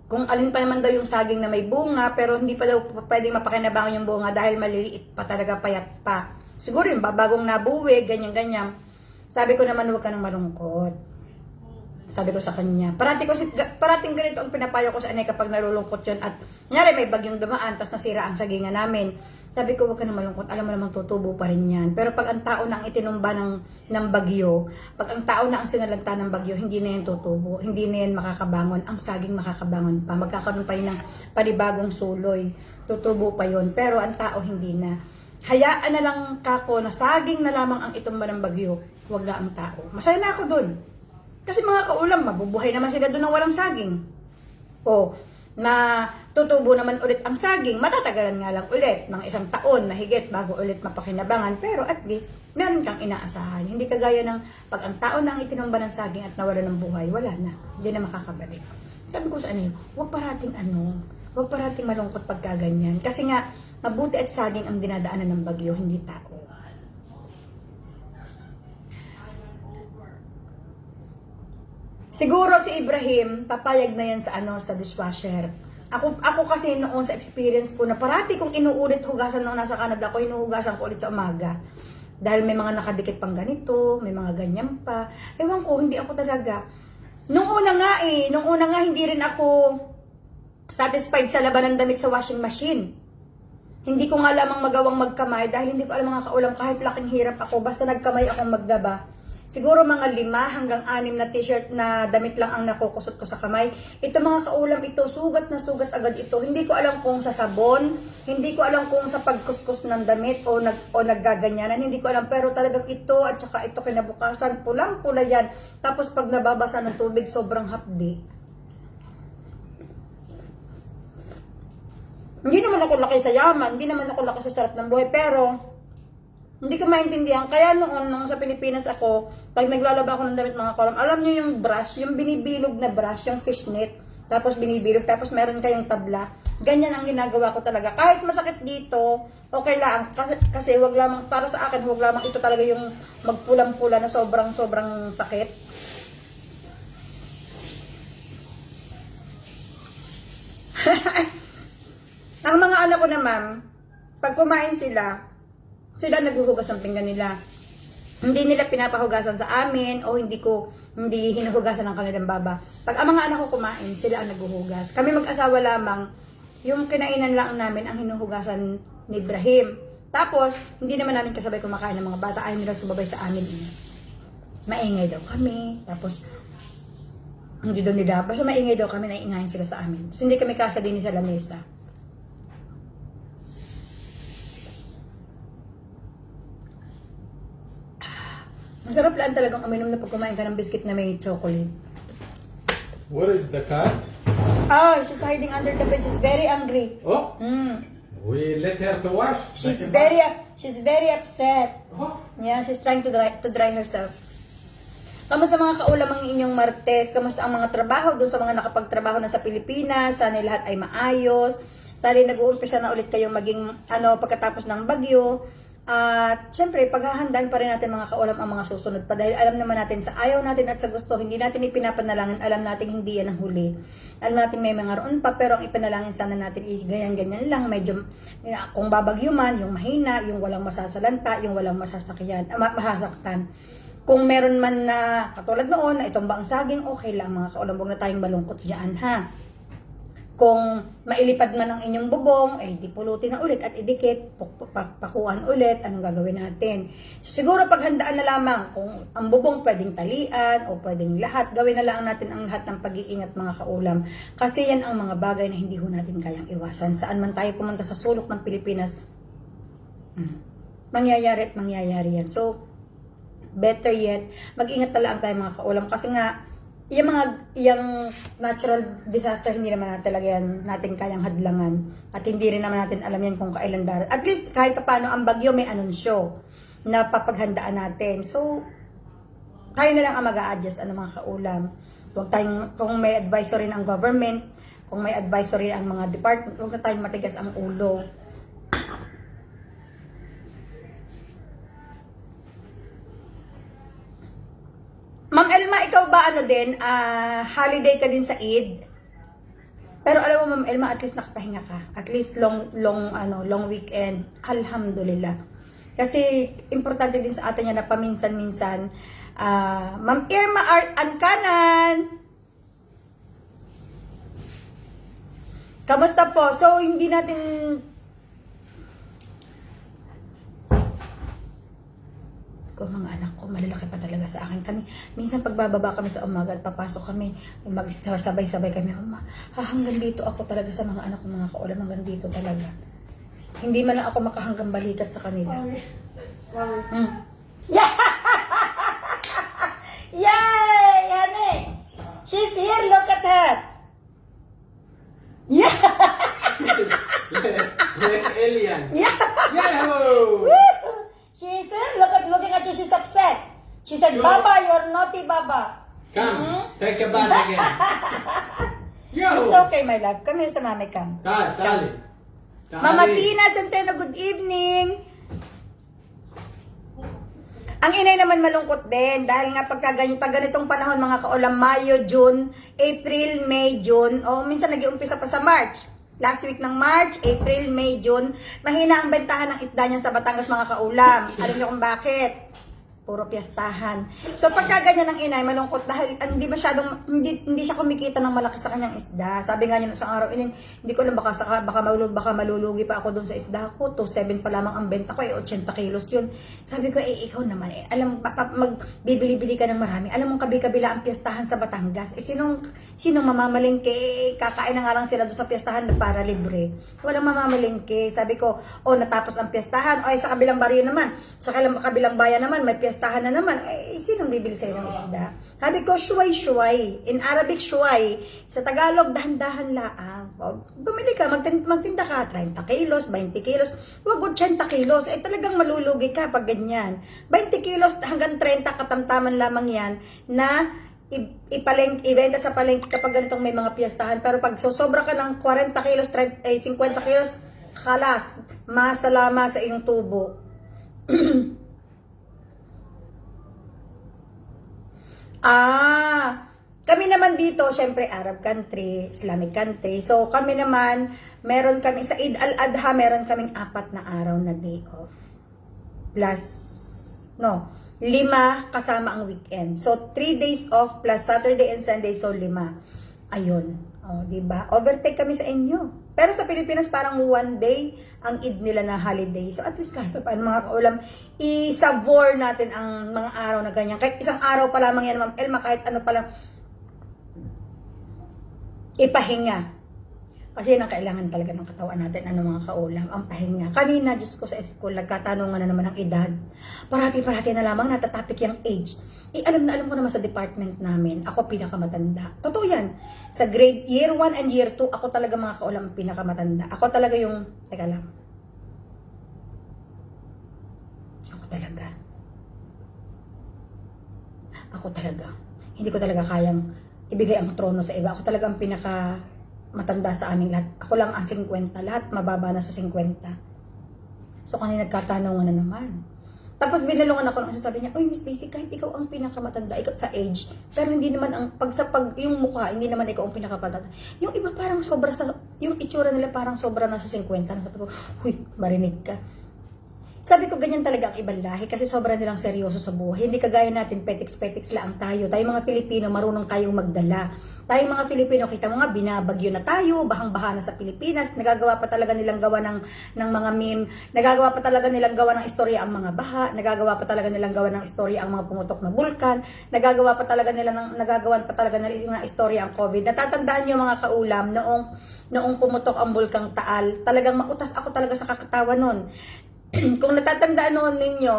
Speaker 2: Kung alin pa naman daw yung saging na may bunga, pero hindi pa daw pwedeng mapakinabangan yung bunga dahil maliliit pa talaga, payat pa. Siguro yung bagong nabuwi, ganyan-ganyan. Sabi ko naman, huwag ka nang malungkot. Sabi ko sa kanya, parating ganito ang pinapayo ko sa anay kapag nalulungkot yun at nangyari may bagyong dumaan, tas nasira ang sagingan namin. Sabi ko, huwag ka na malungkot, alam mo namang tutubo pa rin yan. Pero pag ang tao na ang itinumba ng bagyo, pag ang tao na ang sinalagta ng bagyo, hindi na yan tutubo, hindi na yan makakabangon, ang saging makakabangon pa, magkakaroon pa yun ng panibagong suloy, tutubo pa yun, pero ang tao hindi na. Hayaan na lang kako na saging na lamang ang itumba ng bagyo, huwag na ang tao. Masaya na ako dun. Kasi mga kaulam, mabubuhay naman sila doon ng walang saging. O, na tutubo naman ulit ang saging, matatagalan nga lang ulit ng 1 taon na higit bago ulit mapakinabangan. Pero at least, meron kang inaasahan. Hindi kagaya ng pag ang tao na ang itinumba ng saging at nawala ng buhay, wala na. Hindi na makakabalik. Sabi ko sa ano, huwag parating malungkot pagka ganyan. Kasi nga, mabuti at saging ang dinadaanan ng bagyo, hindi tao. Siguro si Ibrahim, papayag na yan sa dishwasher. Ako kasi noon sa experience ko na parati kong inuulit hugasan nung nasa Canada ko, hinuhugasan ko ulit sa umaga. Dahil may mga nakadikit pang ganito, may mga ganyan pa. Ewan ko, hindi ako talaga. Nung una nga hindi rin ako satisfied sa laban ng damit sa washing machine. Hindi ko nga lamang magawang magkamay dahil hindi ko alam mga kaulam kahit laking hirap ako, basta nagkamay akong magdaba. Siguro mga 5 hanggang 6 na t-shirt na damit lang ang nakukusot ko sa kamay. Ito mga kaulam, ito sugat na sugat agad ito. Hindi ko alam kung sa sabon, hindi ko alam kung sa pagkuskus ng damit o naggaganyanan, hindi ko alam. Pero talagang ito at saka ito kinabukasan, pulang-pula yan. Tapos pag nababasa ng tubig, sobrang hapdi. Hindi naman ako laki sa yaman, hindi naman ako laki sa sarap ng buhay, pero hindi ko maintindihan. Kaya nung sa Pilipinas ako, pag naglalaba ako ng damit mga kaulam, alam nyo yung brush, yung binibilog na brush, yung fishnet, tapos binibilog, tapos meron kayong tabla. Ganyan ang ginagawa ko talaga. Kahit masakit dito, okay lang. Kasi wag lamang, para sa akin, wag lamang ito talaga yung magpulang-pula na sobrang sakit. Ang mga anak ko naman, pag kumain sila naghuhugas ng pinggan nila. Hindi nila pinapahugasan sa amin o hindi hinuhugasan ng kanilang baba. Pag ang mga anak ko kumain, sila ang naghuhugas. Kami mag-asawa lamang, yung kinainan lang namin ang hinuhugasan ni Ibrahim. Tapos, hindi naman namin kasabay kumakain ng mga bata. Ayaw nila sumabay sa amin. Maingay daw kami. Tapos, hindi daw nila. Basta maingay daw kami, naiingayin sila sa amin. Tapos, hindi kami kasya din sa lamesa. Masarap lang talagang uminom na pag kumain ka ng biscuit na may chocolate.
Speaker 1: Where is the cat?
Speaker 2: Oh, she's hiding under the bed. She's very angry.
Speaker 1: Oh, we let her to wash.
Speaker 2: She's very She's very upset.
Speaker 1: Oh,
Speaker 2: Yeah, she's trying to dry herself. Kamusta mga kaulam ang inyong Martes? Kamusta ang mga trabaho doon sa mga nakapagtrabaho na sa Pilipinas? Sana lahat ay maayos. Sana nag-uumpisa na ulit kayong maging pagkatapos ng bagyo. At syempre, paghahandaan pa rin natin mga kaulam ang mga susunod pa dahil alam naman natin sa ayaw natin at sa gusto, hindi natin ipinapanalangin, alam natin hindi yan ang huli. Alam natin may mga roon pa, pero ang ipanalangin sana natin ganyan-ganyan lang, medyo kung babagyo man, yung mahina, yung walang masasalanta, yung walang masasaktan. Kung meron man na katulad noon na itong baang saging, okay lang mga kaulam, huwag na tayong malungkot diyan ha. Kung mailipad man ang inyong bubong, ay di pulutin na ulit at idikit, pakuan ulit, anong gagawin natin? So, siguro paghandaan na lamang kung ang bubong pwedeng talian o pwedeng lahat, gawin na lang natin ang lahat ng pag-iingat mga kaulam. Kasi yan ang mga bagay na hindi ho natin kayang iwasan. Saan man tayo pumunta sa sulok ng Pilipinas, mangyayari at mangyayari yan. So, better yet, mag-ingat talaga tayo mga kaulam kasi nga, yung natural disaster, hindi naman talaga yan natin kayang hadlangan. At hindi rin naman natin alam yan kung kailan darat. At least kahit paano ang bagyo may anunsyo na papaghandaan natin. So, tayo na lang ang mag-a-adjust mga kaulam. Huwag tayong, kung may advisory ng government, kung may advisory ang mga department, huwag na tayong matigas ang ulo. Ma'am Elma, ikaw ba holiday ka din sa Eid? Pero alam mo Ma'am Elma, at least nakapahinga ka. At least long weekend. Alhamdulillah. Kasi importante din sa atin yan na paminsan-minsan. Ma'am Irma Ankanan. Kamusta po? So hindi natin ko mga anak ko, malalaki pa talaga sa akin. Minsan pagbababa kami sa umaga at papasok kami, magsasabay-sabay kami, hanggang dito ako talaga sa mga anak ko, mga kaulam, hanggang dito talaga. Hindi man lang ako makahanggang balikat sa kanila. Yeah! Yay! Honey! She's here, look at her! Yeah!
Speaker 1: alien.
Speaker 2: Yeah!
Speaker 1: Yahoo!
Speaker 2: She said, looking at you, she's upset. She said, Baba, you're naughty, Baba.
Speaker 1: Come, take a bath again. Yo!
Speaker 2: It's okay, my love. Come here sa mami, come.
Speaker 1: Tali.
Speaker 2: Mama Tina Centeno, good evening. Ang inay naman malungkot din dahil nga pag ganitong panahon mga kaulam, Mayo, June, April, May, June, o minsan nag-uumpisa pa sa March. Last week ng March, April, May, June, mahina ang bentahan ng isda niyan sa Batangas mga kaulam. Alam niyo kung bakit? Puro piyastahan. So pagka ganyan ng inay, malungkot dahil hindi siya kumikita ng malaki sa kanyang isda. Sabi nga niya isang araw, hindi ko alam baka malulugi pa ako doon sa isda ko. 2.7 pa lamang ang benta ko, 80 kilos yun. Sabi ko, ikaw naman, alam, magbibili-bili ka ng marami. Alam mong kabi-kabila ang piyastahan sa Batangas. Sinong mamamalingke? Kakain na nga lang sila doon sa piyastahan para libre. Walang mamamalingke. Sabi ko, natapos ang piyastahan. Sa kabilang baryo naman, sa kabilang bayan naman, may piyastahan na naman, sinong bibili sa'yo ng isda? Sabi ko, shuway-shuway. In Arabic, shuway. Sa Tagalog, dahan-dahan laang. Bumili ka, magtinda ka, 30 kilos, 20 kilos, wag 80 kilos. Talagang malulugi ka pag ganyan. 20 kilos hanggang 30, katamtaman lamang yan, na ibenta sa palengke kapag ganitong may mga piyastahan. Pero pag sobra ka ng 40 kilos, 50 kilos, kalas, masalama sa iyong tubo. Kami naman dito, syempre Arab country, Islamic country. So kami naman, meron kami sa Eid al-Adha, meron kaming 4 na araw na day off. Plus 5 kasama ang weekend. So 3 days off plus Saturday and Sunday, so 5. Ayun. Diba? Overtake kami sa inyo. Pero sa Pilipinas parang 1 day ang Eid nila na holiday. So at least kahit paano mga kaulam, i-savor natin ang mga araw na ganyan. Kahit isang araw pa lamang yan, Ma'am Elma, kahit ano pa lang, ipahinga. Kasi yan ang kailangan talaga ng katawan natin, mga kaulam, ang pahinga. Kanina, Diyos ko, sa school, nagkatanungan na naman ang edad. Parati na lamang natatapik yung age. Alam ko naman sa department namin, ako pinakamatanda. Totoo yan. Sa grade year 1 and year 2, ako talaga mga kaulam pinakamatanda. Ako talaga yung, teka lang. Ako talaga. Hindi ko talaga kayang ibigay ang trono sa iba. Ako talaga ang pinaka matanda sa aming lahat. Ako lang ang 50. Lahat mababa na sa 50. So, kanina nagkatanungan na naman. Tapos binalungan ako ng sabi niya, "Uy, Miss Daisy, kahit ikaw ang pinakamatanda, ikaw sa age, pero hindi naman ang yung mukha, hindi naman ikaw ang pinakamatanda. Yung iba parang sobra sa yung itsura nila parang sobra na sa 50." Sabi ko, "Huy, marinig ka." Sabi ko, ganyan talaga ang ibang lahi kasi sobra nilang seryoso sa buhay. Hindi kagaya natin, petiks-petiks lang tayo. Tayong mga Pilipino, marunong tayong magdala. Tayong mga Pilipino, kita mo nga, binabagyo na tayo, bahang-baha na sa Pilipinas. Nagagawa pa talaga nilang gawa ng mga meme. Nagagawa pa talaga nilang gawa ng istorya ang mga baha. Nagagawa pa talaga nilang gawa ng istorya ang mga pumutok na bulkan. Nagagawan pa talaga nila ng istorya ang COVID. Natatandaan niyo mga kaulam, noong pumutok ang bulkang Taal, talagang mautas ako talaga sa kakatawa nun. Kung natatandaan noon ninyo,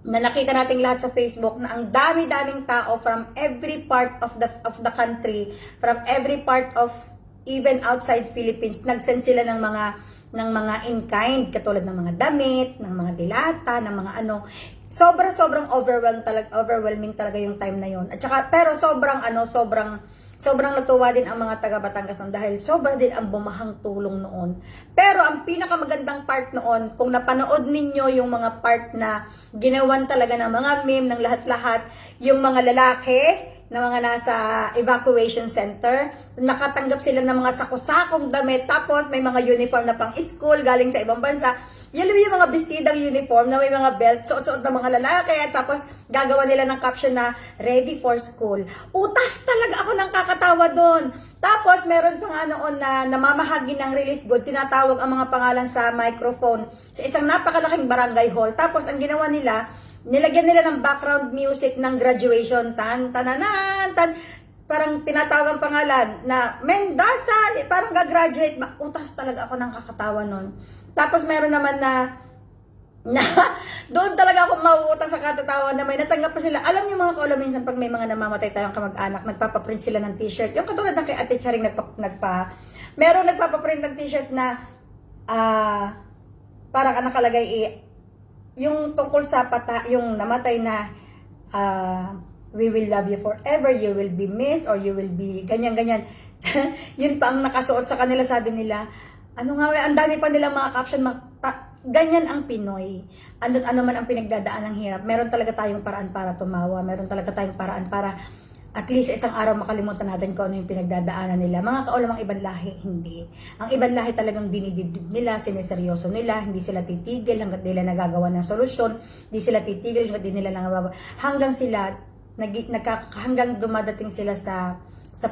Speaker 2: na nakita nating lahat sa Facebook na ang dami-daming tao from every part of the country, from every part of even outside Philippines, nag-send sila ng mga in-kind, katulad ng mga damit, ng mga dilata, ng mga ano. Sobrang overwhelming talaga yung time na yon. At saka, pero sobrang natuwa din ang mga taga Batangas noon dahil sobra din ang bumahang tulong noon. Pero ang pinakamagandang part noon, kung napanood ninyo yung mga part na ginawan talaga ng mga meme ng lahat-lahat, yung mga lalaki na mga nasa evacuation center, nakatanggap sila ng mga sako-sakong damit, tapos may mga uniform na pang school galing sa ibang bansa. Yung mga bestidang uniform na may mga belt, suot-suot ng mga lalaki, at tapos gagawa nila ng caption na ready for school. Utas talaga ako ng kakatawa doon. Tapos meron pa nga noon na namamahagi ng relief good, tinatawag ang mga pangalan sa microphone sa isang napakalaking barangay hall. Tapos ang ginawa nila, nilagyan nila ng background music ng graduation, tan-tananan, parang tinatawag ang pangalan na Mendoza, parang gagraduate. Utas talaga ako ng kakatawa noon. Tapos meron naman na doon talaga ako mauutas sa katatawa na may natanggap pa sila. Alam niyo mga kaulam, minsan pag may mga namamatay tayong kamag-anak, nagpapaprint sila ng t-shirt. Yung katulad ng kay Ate Charing meron nagpapaprint ng t-shirt na parang nakalagay yung tungkol sa yung namatay na we will love you forever, you will be missed, or you will be ganyan-ganyan. Yun pa ang nakasuot sa kanila, sabi nila. Ano nga, ang dami pa nilang mga caption, ganyan ang Pinoy. Ano man ang pinagdadaan ng hirap, meron talaga tayong paraan para tumawa, meron talaga tayong paraan para at least isang araw makalimutan natin kung ano yung pinagdadaanan nila. Mga kaulam, ang ibang lahi, hindi. Ang ibang lahi talagang dinidibdib nila, sineseryoso nila, hindi sila titigil hanggat nila nagagawa ng solusyon, hindi sila titigil hanggat di nila hanggang sila, hanggang dumadating sila sa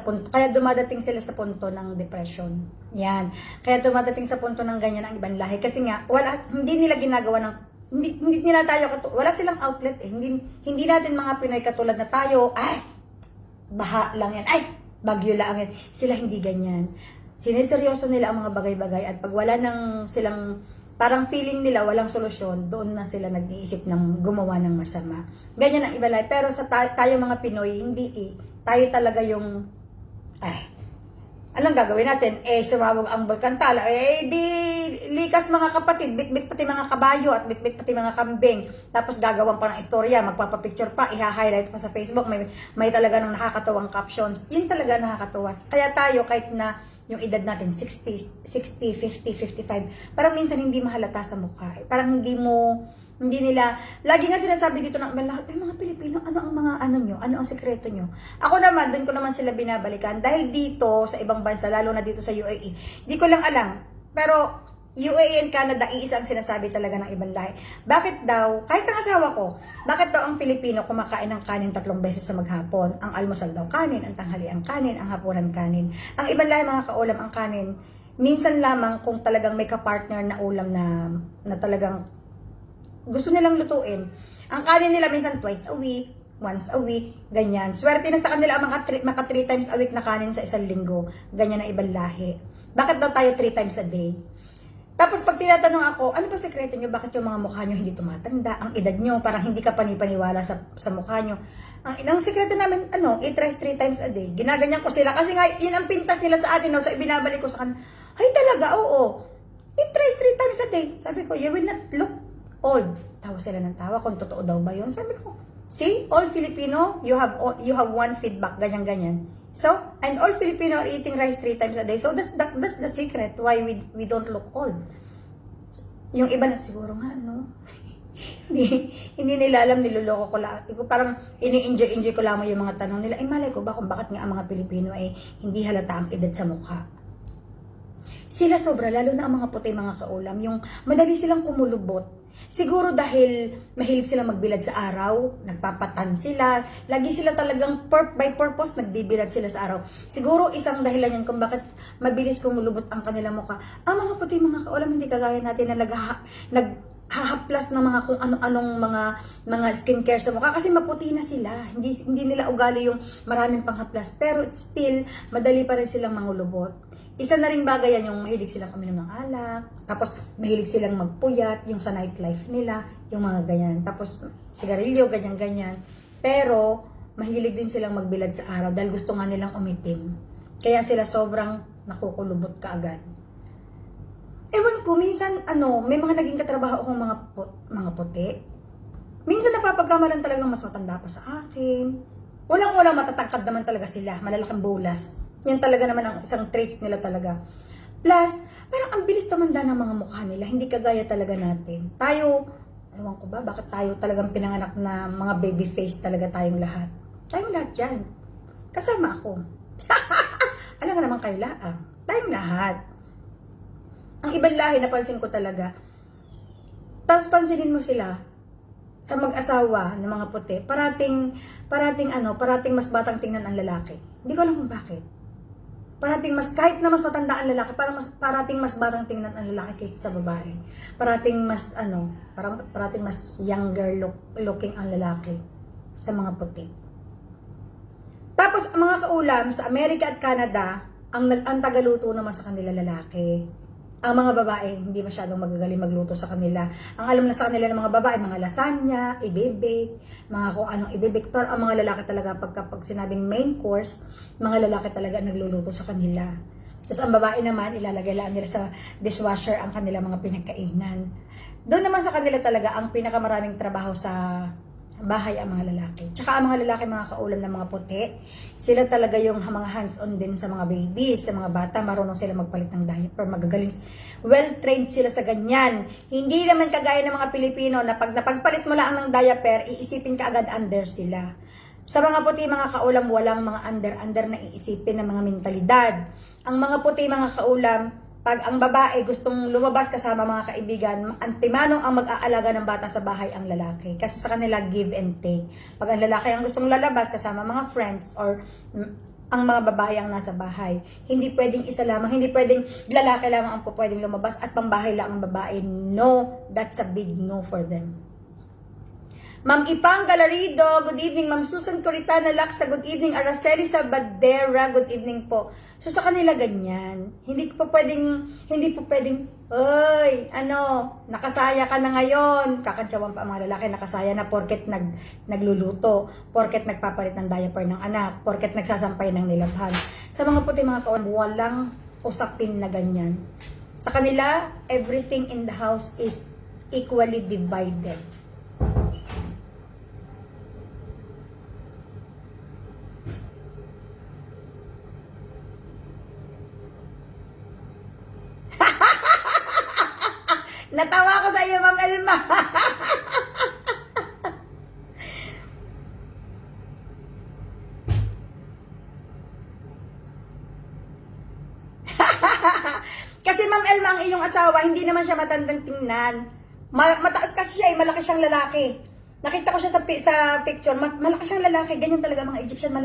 Speaker 2: punto, kaya dumadating sila sa punto ng depression. Yan. Kaya dumadating sa punto ng ganyan ang ibang lahi. Kasi nga, hindi nila ginagawa ng, hindi nila tayo, wala silang outlet eh. Hindi natin mga Pinoy katulad na tayo, ay, baha lang yan, ay, bagyo lang yan. Sila hindi ganyan. Sineseryoso nila ang mga bagay-bagay at pag wala nang silang, parang feeling nila walang solusyon, doon na sila nag-iisip ng gumawa ng masama. Ganyan ang iba lahi. Pero sa tayo mga Pinoy, hindi eh. Tayo talaga yung anong gagawin natin? Sumabog ang bulkan Taal. Di likas mga kapatid, bit-bit pati mga kabayo at bit-bit pati mga kambing. Tapos gagawin pa ng istorya, magpapapicture pa, i-highlight pa sa Facebook, may talaga ng nakakatawang captions. Yun talaga nakakatawa. Kaya tayo, kahit na yung edad natin, 60, 50, 55, parang minsan hindi mahalata sa mukha. Parang hindi nila, lagi nga sinasabi dito ng lahat, mga Pilipino, ano ang mga nyo? Ano ang sekreto nyo? Ako naman, doon ko naman sila binabalikan. Dahil dito, sa ibang bansa, lalo na dito sa UAE, hindi ko lang alam. Pero, UAE and Canada, iisa ang sinasabi talaga ng ibang lahi. Bakit daw, kahit ang asawa ko, bakit daw ang Pilipino kumakain ng kanin 3 beses sa maghapon? Ang almusal daw kanin, ang tanghalian kanin, ang hapunan kanin. Ang ibang lahi, mga kaulam, ang kanin, minsan lamang kung talagang may kapartner na ulam na talagang gusto nilang lutuin. Ang kanin nila minsan twice a week, once a week, ganyan. Swerte na sa kanila ang maka 3 times a week na kanin sa isang linggo. Ganyan ang ibang lahi. Bakit daw tayo 3 times a day? Tapos pag tinatanong ako, ano ba sekreto nyo? Bakit yung mga mukha nyo hindi tumatanda? Ang edad nyo, parang hindi ka panipaniwala sa mukha nyo. Ang sekreto namin, eat rice 3 times a day. Ginaganyan ko sila. Kasi nga, yun ang pintas nila sa atin. No? So, ibinabalik ko sa kanila. Ay talaga, oo. Eat rice 3 times a day. Sabi ko, you will not look old. Tawa sila ng tawa kung totoo daw ba yun. Sabi ko, see, all Filipino, you have one feedback, ganyan-ganyan. So, and all Filipino are eating rice 3 times a day. So, that's the secret why we don't look old. Yung iba na siguro nga, no? hindi nila alam, niloloko ko lang. Parang ini-enjoy ko lamang yung mga tanong nila. Ay, malay ko ba kung bakit nga ang mga Pilipino ay hindi halata ang edad sa mukha. Sila sobra, lalo na ang mga puti, mga kaulam, yung madali silang kumulubot. Siguro dahil mahilig silang magbilad sa araw, nagpapatan sila, lagi sila talagang by purpose nagbibilad sila sa araw. Siguro isang dahilan yan kung bakit mabilis kumulubot ang kanilang mukha. Ang mga puti, mga kaulam, hindi kagaya natin na naghahaplas ng mga kung ano-anong mga skincare sa mukha kasi maputi na sila. Hindi nila ugali yung maraming panghaplas, pero still madali pa rin silang mangulubot. Isa na ring bagay yan, yung mahilig silang uminom ng alak, tapos mahilig silang magpuyat, yung sa nightlife nila, yung mga ganyan. Tapos sigarilyo, ganyan-ganyan. Pero mahilig din silang magbilad sa araw dahil gusto nga nilang umitim. Kaya sila sobrang nakukulubot kaagad. Ewan ko, minsan may mga naging katrabaho akong mga puti. Minsan napapagkamalan talagang mas matanda pa sa akin. Walang matatangkad naman talaga sila, malalaking bulas. Yan talaga naman ang isang traits nila talaga. Plus, parang ang bilis tumanda ng mga mukha nila. Hindi kagaya talaga natin. Tayo, ewan ko ba, bakit tayo talagang pinanganak na mga baby face talaga tayong lahat? Tayong lahat yan. Kasama ako. Alam nga naman kayo laang. Tayong lahat. Ang ibang lahi, napansin ko talaga. Tapos pansinin mo sila, sa mag-asawa ng mga puti, parating mas batang tingnan ang lalaki. Hindi ko alam kung bakit. Kahit na mas matanda ang lalaki, parating mas batang tingnan ang lalaki kaysa sa babae. Parating mas younger looking ang lalaki sa mga puti. Tapos, ang mga kaulam sa Amerika at Canada, ang tagaluto naman sa kanila lalaki. Ang mga babae, hindi masyadong magagaling magluto sa kanila. Ang alam na sa kanila ng mga babae, mga lasagna, ibibig, mga kung anong ibibig. Pero ang mga lalaki talaga, pag sinabing main course, mga lalaki talaga nagluluto sa kanila. Tapos ang babae naman, ilalagay lang nila sa dishwasher ang kanilang mga pinagkainan. Doon naman sa kanila talaga, ang pinakamaraming trabaho sa bahay ang mga lalaki. Tsaka ang mga lalaki, mga kaulam ng mga puti, sila talaga yung mga hands-on din sa mga babies, sa mga bata, marunong sila magpalit ng diaper, magagaling, well-trained sila sa ganyan. Hindi naman kagaya ng mga Pilipino na pag napagpalit mo lang ng diaper, iisipin ka agad under sila. Sa mga puti, mga kaulam, walang mga under na iisipin ng mga mentalidad. Ang mga puti, mga kaulam, pag ang babae gustong lumabas kasama mga kaibigan, antimanong ang mag-aalaga ng bata sa bahay ang lalaki. Kasi sa kanila, give and take. Pag ang lalaki ang gustong lalabas kasama mga friends or ang mga babae ang nasa bahay, hindi pwedeng isa lamang, hindi pwedeng lalaki lamang ang pwedeng lumabas at pambahay lang ang babae. No, that's a big no for them. Ma'am Ipang Galarido, good evening. Ma'am Susan Coritana Laksa, good evening. Araceli Sabadera, good evening po. So sa kanila ganyan, hindi po pwedeng, oy, nakasaya ka na ngayon. Kakantsawan pa ang mga lalaki, nakasaya na porket nagluluto, porket nagpapalit ng diaper ng anak, porket nagsasampay ng nilabhan. Sa mga puti, mga kawan, walang usapin na ganyan. Sa kanila, everything in the house is equally divided. Natawa ko sa iyo, Ma'am Elma. Kasi Ma'am Elma, ang iyong asawa, hindi naman siya matandang tingnan. Mataas kasi siya, malaki siyang lalaki. Nakita ko siya sa picture, malaki siyang lalaki. Ganyan talaga mga Egyptian.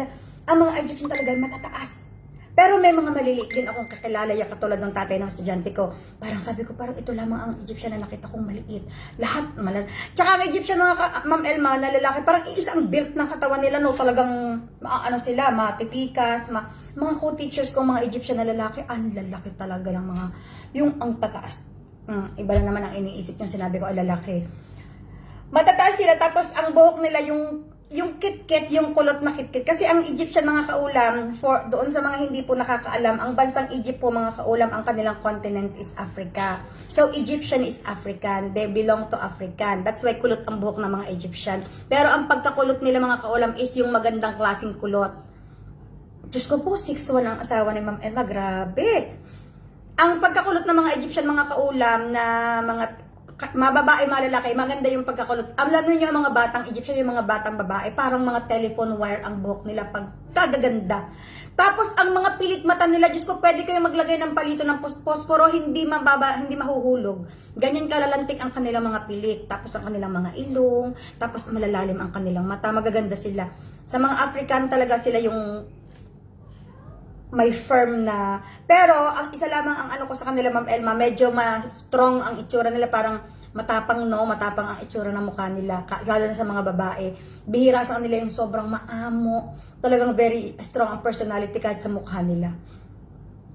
Speaker 2: Ang mga Egyptian talaga matataas. Pero may mga maliliit din akong kakilala, katulad ng tatay ng estudyante ko. Parang sabi ko, parang ito lamang ang Egyptian na nakita kong maliit. Lahat malaki. Tsaka ang Egyptian, Ma'am Elma, na lalaki, parang iisang built ng katawan nila, no? Talagang, sila, matitikas, mga co-teachers ko, mga Egyptian na lalaki, ang lalaki talaga ng mga, yung ang tataas. Iba lang naman ang iniisip yung sinabi ko, ay lalaki. Matataas sila, tapos ang buhok nila, yung yung KitKat, yung kulot na KitKat. Kasi ang Egyptian mga kaulam, doon sa mga hindi po nakakaalam, ang bansang Egypt po mga kaulam, ang kanilang continent is Africa. So, Egyptian is African. They belong to African. That's why kulot ang buhok ng mga Egyptian. Pero ang pagkakulot nila mga kaulam is yung magandang klaseng kulot. Diyos ko po, 6'1" ang asawa ni Ma'am Elma. Grabe. Ang pagkakulot ng mga Egyptian mga kaulam na mga mababae, malalaki, maganda yung pagkakulot. Alam niyo yung mga batang Egyptian, yung mga batang babae, parang mga telephone wire ang buhok nila pag kagaganda. Tapos ang mga pilik mata nila, Diyos ko, pwede kayo maglagay ng palito ng posporo, hindi mahuhulog. Ganyan kalalantik ang kanilang mga pilik. Tapos ang kanilang mga ilong, tapos malalalim ang kanilang mata, magaganda sila. Sa mga African talaga sila yung may firm na, pero ang isa lamang ang ano ko sa kanila Ma'am Elma, medyo strong ang itsura nila, parang matapang ang itsura ng mukha nila, lalo na sa mga babae. Bihira sa kanila yung sobrang maamo, talagang very strong ang personality kahit sa mukha nila.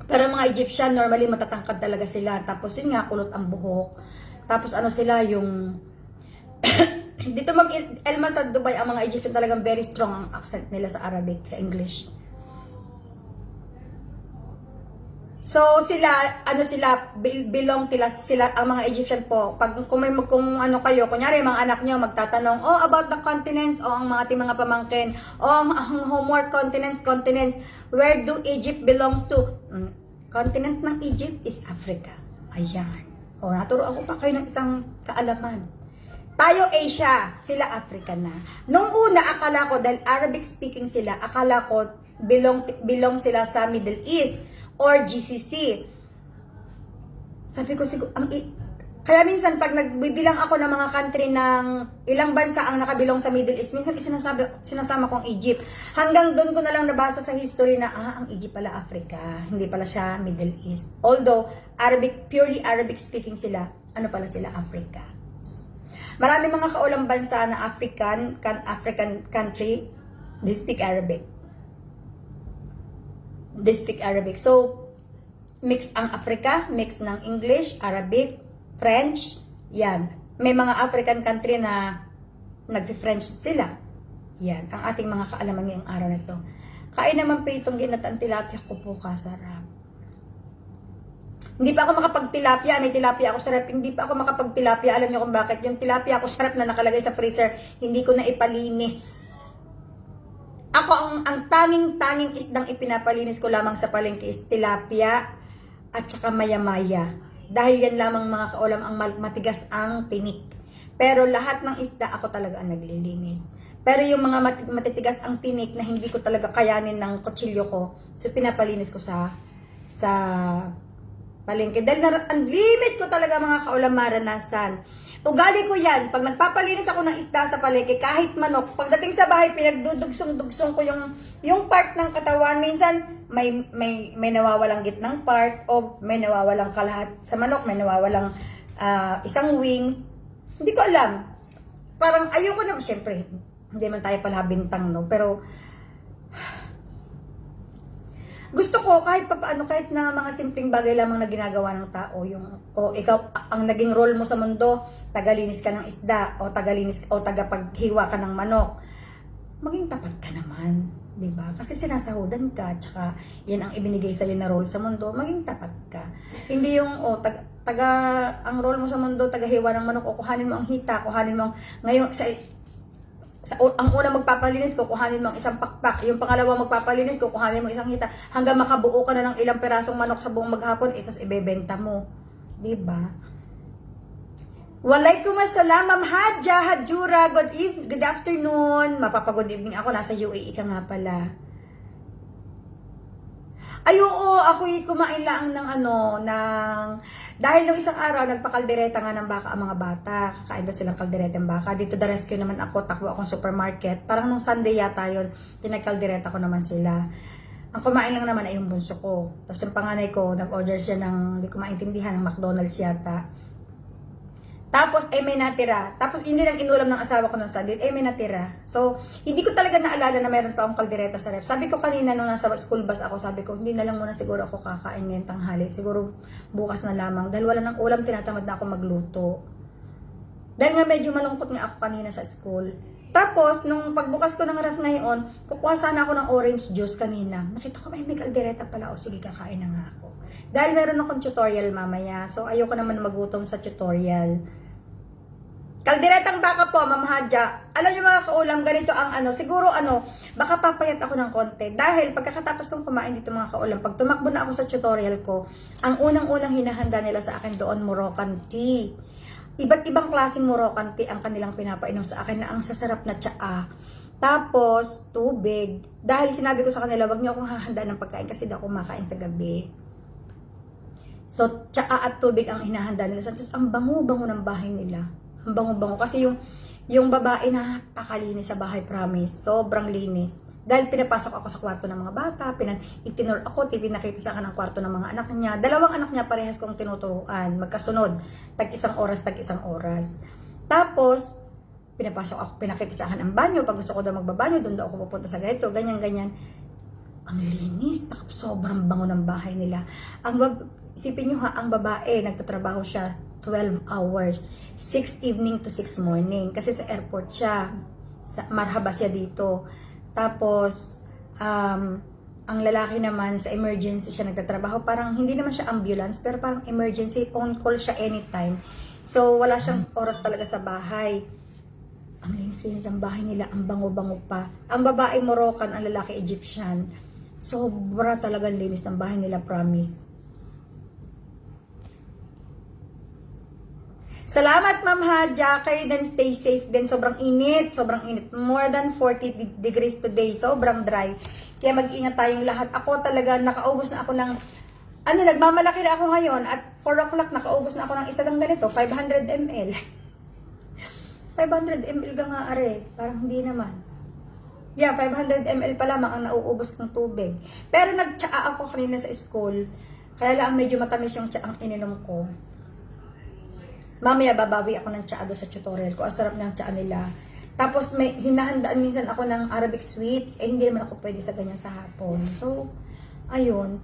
Speaker 2: Pero mga Egyptian, normally matatangkad talaga sila, tapos yun nga, kulot ang buhok. Tapos ano sila, yung dito Ma'am Elma sa Dubai, ang mga Egyptian talagang very strong ang accent nila sa Arabic, sa English. So sila, belong sila ang mga Egyptian po. Pag kung ano kayo, kunyari mga anak niyo magtatanong, oh about the continents, o ang mga mga pamangkin, ang homework continents, where do Egypt belongs to? Continent ng Egypt is Africa. Ayan. O naturo ako pa kayo ng isang kaalaman. Tayo Asia, sila Africa na. Nung una akala ko, dahil Arabic speaking sila, akala ko belong sila sa Middle East or GCC. Sabi ko siguro, kaya minsan pag nagbibilang ako ng mga country ng ilang bansa ang nakabilong sa Middle East, minsan sinasama kong Egypt. Hanggang doon ko na lang nabasa sa history na, ang Egypt pala Africa, hindi pala siya Middle East. Although, purely Arabic speaking sila, ano pala sila, Africa. Marami mga kaulang bansa na African country, they speak Arabic. They speak Arabic. So, mix ang Africa, mix ng English, Arabic, French, yan. May mga African country na nag-French sila. Yan, ang ating mga kaalaman ngayong araw na ito. Kain naman po itong ginataan tilapia ko po, kasarap. Hindi pa ako makapag-tilapia, may tilapia ako sarap. Hindi pa ako makapag-tilapia, alam niyo kung bakit. Yung tilapia ako sarap na nakalagay sa freezer, hindi ko na ipalinis. Ako, ang tanging isdang ipinapalinis ko lamang sa palengke is tilapia at saka maya-maya. Dahil yan lamang mga kaulam ang matigas ang tinik. Pero lahat ng isda ako talaga ang naglilinis. Pero yung mga matitigas ang tinik na hindi ko talaga kayanin ng kutsilyo ko, so pinapalinis ko sa palengke. Dahil ang limit ko talaga mga kaulam maranasan. Ugali ko yan. Pag nagpapalinis ako ng isda sa palengke, kahit manok, pagdating sa bahay, pinagdudugsong-dugsong ko yung part ng katawan. Minsan, may nawawalang gitnang part, o may nawawalang kalahat. Sa manok, may nawawalang isang wings. Hindi ko alam. Parang ayoko na, syempre, hindi man tayo pala bintang, no? Pero, gusto ko kahit papaano, kahit na mga simpleng bagay lamang na ginagawa ng tao, ikaw ang naging role mo sa mundo, tagalinis ka ng isda o tagapaghiwa ka ng manok, maging tapat ka naman, 'di ba? Kasi sinasahudan ka, tsaka yan ang ibinigay sa iyo na role sa mundo, maging tapat ka. Hindi yung ang role mo sa mundo, tagahiwa ng manok, o kuhanin mo ang hita, kuhanin mo ngayon ang una magpapalinis ko, kuhanin mo ang isang pakpak. Yung pangalawa magpapalinis ko, kuhanin mo isang hita. Hanggang makabuo ka na ng ilang perasong manok sa buong maghapon, tapos ibebenta mo. Diba? Waalaikumsalam, Ma'am Hadja, Hadjura, good afternoon. Mapapagod evening ako, nasa UAE ka nga pala. Ay, oo, ako'y kumain lang dahil nung isang araw, nagpakaldereta nga ng baka ang mga bata. Kakain daw silang kaldereta ng baka. Dito the rescue naman ako, takbo akong supermarket. Parang nung Sunday yata yun, pinagkaldereta ko naman sila. Ang kumain lang naman ay yung bunso ko. Tapos yung panganay ko, nag-order siya ng, hindi ko maintindihan, ng McDonald's yata. Tapos, may natira. Tapos, hindi lang inulam ng asawa ko nung Sunday, may natira. So, hindi ko talaga naalala na meron pa akong kaldereta sa ref. Sabi ko kanina nung nasa school bus ako, sabi ko, hindi na lang muna siguro ako kakain ngayong tanghali. Siguro, bukas na lamang. Dahil wala ng ulam, tinatamad na ako magluto. Dahil nga medyo malungkot nga ako kanina sa school. Tapos, nung pagbukas ko ng ref ngayon, kukuha sana ako ng orange juice kanina. Nakita ko, may caldereta pala. O sige, kakain na nga ako. Dahil meron akong tutorial mamaya. So, ayoko naman magutom sa tutorial. Kalderetang baka po, Ma'am Hadja. Alam niyo mga kaulam, ganito ang siguro baka papayat ako ng konti. Dahil pagkatapos kong kumain dito mga kaulam, pag tumakbo na ako sa tutorial ko, ang unang-unang hinahanda nila sa akin doon, Moroccan tea. Iba't ibang klaseng Moroccan tea ang kanilang pinapainom sa akin na ang sasarap na tsaa. Tapos, tubig. Dahil sinabi ko sa kanila, wag niyo akong hahanda ng pagkain kasi di ako makain sa gabi. So, tsaa at tubig ang hinahanda nila. Tapos, ang bango-bango ng bahay nila. Ang bango-bango. Kasi yung babae na pakalinis sa bahay, promise. Sobrang linis. Dahil pinapasok ako sa kwarto ng mga bata, itinur ako, pinakita sa akin ang kwarto ng mga anak niya. 2 anak niya parehas kong tinuturuan, magkasunod, tag isang oras. Tapos, pinapasok ako, pinakita sa akin ang banyo, pag gusto ko daw magbabanyo, doon daw ako pupunta sa ganito, ganyan. Ang linis, sobrang bango ng bahay nila. Isipin nyo ang babae, nagtatrabaho siya 12 hours, 6 evening to 6 morning, kasi sa airport siya, marhaba siya dito. Tapos, ang lalaki naman, sa emergency siya nagtatrabaho. Parang hindi naman siya ambulance, pero parang emergency, on call siya anytime. So, wala siyang oras talaga sa bahay. Ang linis-linis ang bahay nila, ang bango-bango pa. Ang babae Moroccan, ang lalaki Egyptian. Sobra talaga linis ang bahay nila, promise. Salamat, Ma'am Hadja. Kayo din, stay safe din. Sobrang init. More than 40 degrees today. Sobrang dry. Kaya mag-ingat tayong lahat. Ako talaga, nakaubos na ako ng, nagmamalaki na ako ngayon. At 4 o'clock, nakaubos na ako ng isa lang ganito, 500 ml. 500 ml ka nga, are. Parang hindi naman. Yeah, 500 ml pa lamang ang nauubos ng tubig. Pero nag-tsaa ako kanina sa school. Kaya lang medyo matamis yung tsaa ang ininom ko. Mamaya babawi ako ng tsaa doon sa tutorial ko. Ang sarap ng tsaa nila. Tapos may hinahandaan minsan ako ng Arabic sweets. Hindi naman ako pwede sa ganyan sa hapon. So, ayun.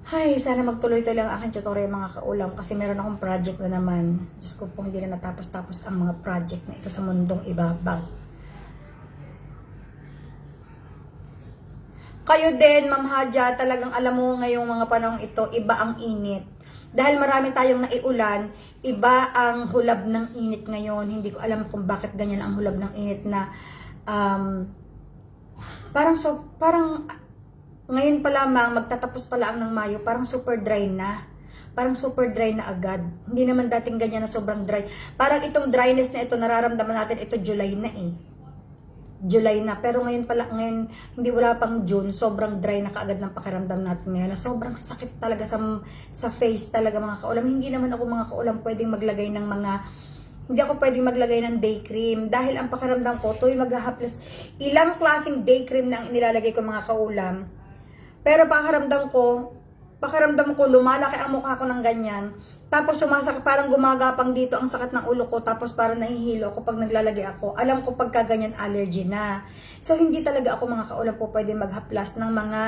Speaker 2: Ay, sana magtuloy-tuloy ang aking tutorial mga kaulam. Kasi meron akong project na naman. Diyos ko po, hindi na natapos-tapos ang mga project na ito sa mundong ibabaw. Kayo din, Ma'am Hadja, talagang alam mo ngayong mga panahon ito, iba ang init. Dahil marami tayong naiulan, iba ang hulab ng init ngayon. Hindi ko alam kung bakit ganyan ang hulab ng init na parang ngayon pa lamang, magtatapos pa lang ng Mayo, parang super dry na. Parang super dry na agad. Hindi naman dating ganyan na sobrang dry. Parang itong dryness na ito, nararamdaman natin, ito July na eh. July na, pero ngayon hindi wala pang June, sobrang dry na kaagad ng pakiramdam natin ngayon. Sobrang sakit talaga sa face talaga mga kaulam. Hindi naman ako mga kaulam pwedeng maglagay ng hindi ako pwedeng maglagay ng day cream dahil ang pakiramdam ko tuwing maghahaplas ilang klaseng day cream na ang nilalagay ko mga kaulam. Pero pakiramdam ko lumalaki ang mukha ko ng ganyan. Tapos sumasakit, parang gumagapang dito ang sakit ng ulo ko, tapos parang nahihilo ko pag naglalagay ako. Alam ko pagka ganyan allergy na. So hindi talaga ako mga kaulam po pwede maghaplas ng mga,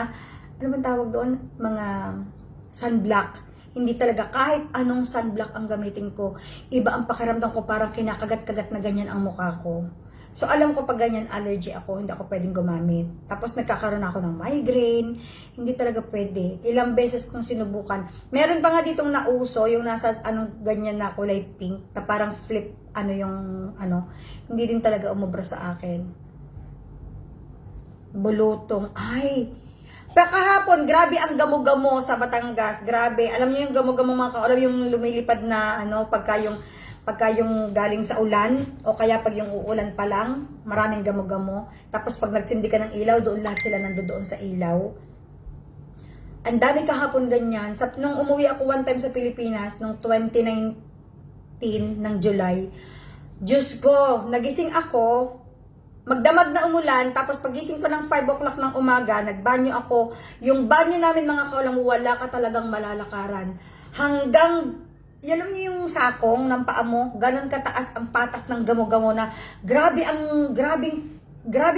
Speaker 2: ano bang tawag doon? Mga sunblock. Hindi talaga, kahit anong sunblock ang gamitin ko, iba ang pakiramdam ko, parang kinakagat-kagat na ganyan ang mukha ko. So alam ko pag ganyan allergy ako, hindi ako pwedeng gumamit. Tapos nagkakaroon ako ng migraine, hindi talaga pwede. Ilang beses kong sinubukan. Meron pa nga ditong nauso, yung nasa ganyan na kulay pink, na parang flip, hindi din talaga umubra sa akin. Bulutong, ay, kahapon, grabe ang gamo-gamo sa Batangas, grabe. Alam niyo yung gamo-gamo mga kaulam, yung lumilipad na pagka yung galing sa ulan, o kaya pag yung uulan pa lang, maraming gamo-gamo. Tapos pag nagsindi ka ng ilaw, doon lahat sila nandoon sa ilaw. Ang dami kahapon ganyan. Nung umuwi ako one time sa Pilipinas, nung 2019 ng July, Diyos ko, nagising ako, magdamag na umulan, tapos pagising ko ng 5 o'clock ng umaga, nagbanyo ako. Yung banyo namin mga kaulam, wala ka talagang malalakaran. Hanggang alam niyo yung sakong ng paa mo, ganun kataas ang patas ng gamo-gamo na grabe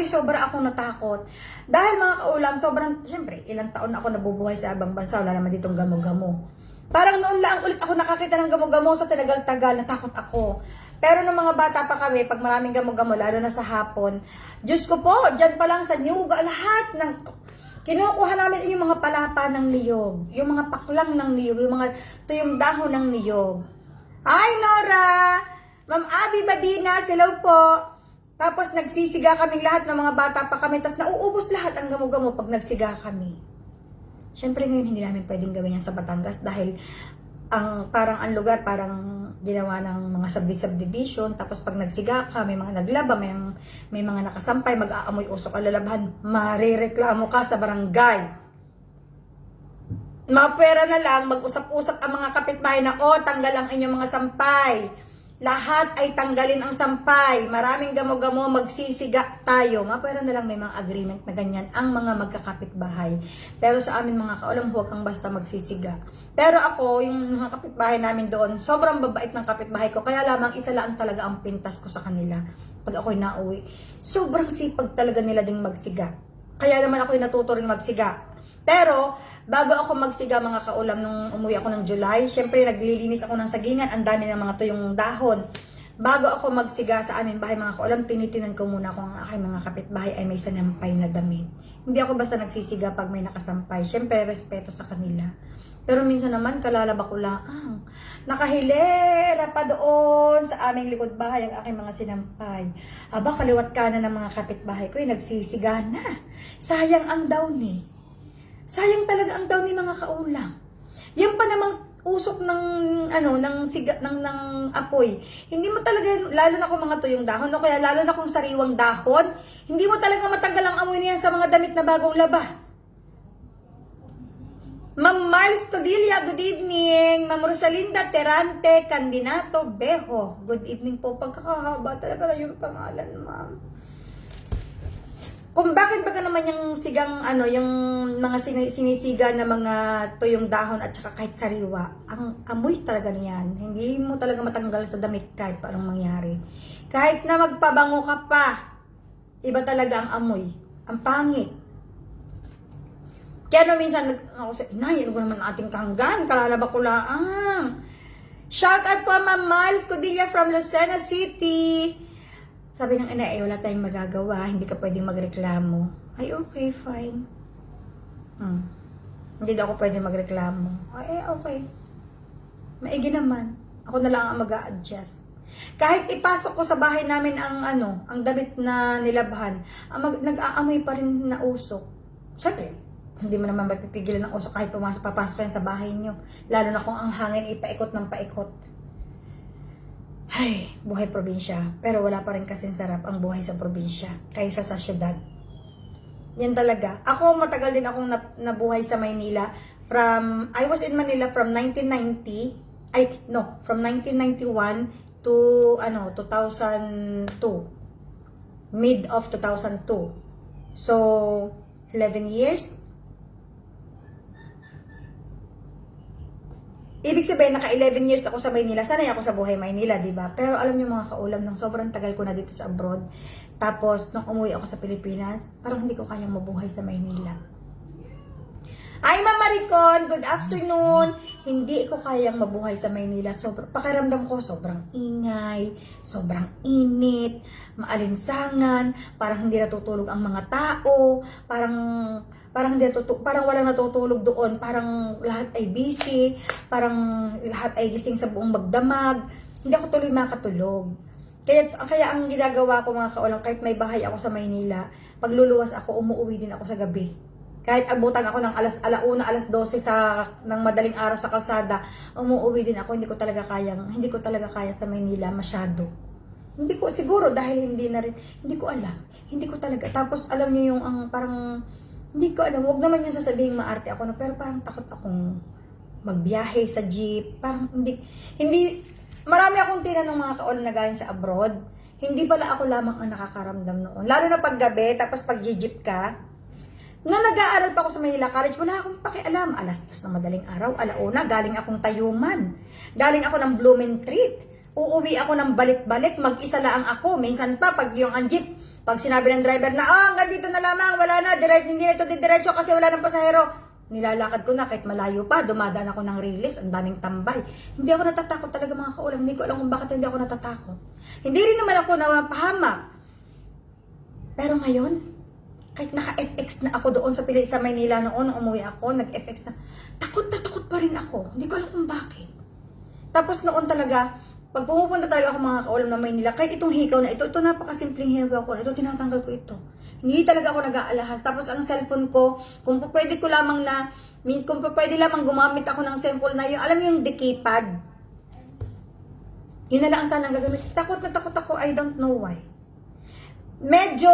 Speaker 2: sobra akong natakot. Dahil mga kaulam, siyempre, ilang taon na ako nabubuhay sa ibang bansa, wala naman ditong gamo-gamo. Parang noon lang ulit ako nakakita ng gamo-gamo sa tagal-tagal, natakot ako. Pero nung mga bata pa kami, pag maraming gamo-gamo, lalo na sa hapon, Diyos ko po, dyan pa lang sa nyuga, lahat ng kinukuha namin yung mga palapa ng niyog, yung mga paklang ng niyog, yung mga tuyong dahon ng niyog. Hi, Nora! Ma'am Abby Badina, hello po! Tapos nagsisiga kaming lahat ng mga bata pa kami, tapos nauubos lahat ang gamo-gamo pag nagsiga kami. Siyempre ngayon hindi namin pwedeng gawin yan sa Batangas dahil parang ang lugar parang ginawa ng mga subdivision, tapos pag nagsiga ka, may mga naglaba, may mga nakasampay, mag-aamoy usok ang lalabahan, marireklamo ka sa barangay. Mapera na lang, mag-usap-usap ang mga kapitbahay na, tanggal ang inyong mga sampay. Lahat ay tanggalin ang sampay. Maraming gamo-gamo, magsisiga tayo. Mapera na lang, may mga agreement na ganyan ang mga magkakapitbahay. Pero sa amin mga kaulam, huwag kang basta magsisiga. Pero ako, yung mga kapitbahay namin doon, sobrang babait ng kapitbahay ko. Kaya lamang isa lang talaga ang pintas ko sa kanila pag ako'y nauwi. Sobrang sipag talaga nila ding magsiga. Kaya naman ako'y natuturing magsiga. Pero bago ako magsiga mga kaulam nung umuwi ako ng July, syempre naglilinis ako ng sagingan, ang dami ng mga tuyong dahon. Bago ako magsiga sa aming bahay mga kaulam, tinitinan ko muna kung ang aking mga kapitbahay ay may sanampay na damit. Hindi ako basta nagsisiga pag may nakasampay. Syempre respeto sa kanila. Pero minsan naman kalalaba ko lang, nakahilera pa doon sa aming likod bahay ang aking mga sinampay. Aba, kaliwat kanan ng mga kapitbahay ko ay nagsisiga na. Sayang ang daw ni. Sayang talaga ang daw ni mga kaulam. Yan pa namang usok ng apoy. Hindi mo talaga, lalo na kung mga tuyong dahon, o kaya lalo na kung sariwang dahon, hindi mo talaga matanggal ang amoy niyan sa mga damit na bagong laba. Ma'am Miles Todilla, good evening. Ma'am Rosalinda Terante Candinato Bejo, good evening po. Pagkakahaba talaga na yung pangalan, ma'am. Kung bakit baga naman yung sigang yung mga sinisiga na mga tuyong dahon at saka kahit sariwa, ang amoy talaga niyan. Hindi mo talaga matanggal sa damit kahit pa anong mangyari. Kahit na magpabango ka pa, iba talaga ang amoy. Ang pangit. Kaya no, minsan ako sa inay, ano naman ating kanggan, kalalaba ko lang. Shout out po Ma'am Miles Codilla from Lucena City. Sabi ng ina, wala tayong magagawa, hindi ka pwedeng magreklamo. Ay, okay, fine. Hindi daw ako pwedeng magreklamo. Ay, okay. Maigi naman. Ako na lang ang mag-a-adjust. Kahit ipasok ko sa bahay namin ang damit na nilabhan, nag-aamoy pa rin na usok. Siyempre, hindi mo naman mapipigilan ng usok kahit papasok yan sa bahay nyo. Lalo na kung ang hangin ipaikot ng paikot. Ay, buhay probinsya. Pero wala pa rin kasing sarap ang buhay sa probinsya kaysa sa syudad. Yan talaga. Ako, matagal din akong nabuhay sa Maynila. I was in Manila from 1991 to 2002. Mid of 2002. So, 11 years. Ibig sabihin, naka 11 years ako sa Maynila. Sanay ako sa buhay Maynila, di ba? Pero alam niyo mga kaulam, nung sobrang tagal ko na dito sa abroad, tapos nung umuwi ako sa Pilipinas, parang hindi ko kayang mabuhay sa Maynila. Ay, Ma'am Maricon, good afternoon. Hindi ko kayang mabuhay sa Maynila. Pakiramdam ko, sobrang ingay, sobrang init, maalinsangan, parang hindi natutulog ang mga tao, parang walang natutulog doon, parang lahat ay busy, parang lahat ay gising sa buong magdamag. Hindi ako tuloy makatulog. Kaya ang ginagawa ko mga kaulang, kahit may bahay ako sa Maynila, pagluluwas ako, umuwi din ako sa gabi. Kahit abutan ako ng alauna, alas 12 ng madaling araw sa kalsada, umuwi din ako. Hindi ko talaga kaya sa Maynila masyado. Siguro dahil hindi ko alam. Hindi ko talaga. Tapos alam niyo yung parang hindi ko alam, wag naman yung sasabihin maarte ako, pero parang takot akong magbiyahe sa jeep. Parang marami akong tinanong mga kaulan na galing sa abroad. Hindi pala ako lamang ang nakakaramdam noon. Lalo na pag gabi, tapos pag jeep ka. Na nag-aaral pa ako sa Manila College, wala akong pakialam. Alas 2 na madaling araw, alauna, galing akong Tayuman. Galing ako ng Blumentritt. Uuwi ako ng balik-balik, mag-isa lang ako. Minsan pa, pag yung jeep, pag sinabi ng driver na, hanggang dito na lamang, wala na, hindi na ito didiretso kasi wala ng pasahero. nilalakad ko na kahit malayo pa, dumadaan ako ng release, ang daming tambay. Hindi ako natatakot talaga mga kaulam. Hindi ko alam kung bakit hindi ako natatakot. Hindi rin naman ako napahamak. Pero ngayon, kahit naka-FX na ako doon sa Pili sa Maynila noon, nung umuwi ako, nag-FX na, takot na takot pa rin ako. Hindi ko alam kung bakit. Tapos noon talaga, pag pumupunta talaga ako mga kaulam na Maynila, kahit itong hikaw na ito napakasimpleng hikaw ko, ito tinatanggal ko ito. Hindi talaga ako nag-aalahas. Tapos ang cellphone ko, kung pwede ko lamang na, kung pwede lamang gumamit ako ng sample na yun, alam mo yung keypad. Yun na lang sana ang gagamit. Takot na takot ako, I don't know why. Medyo,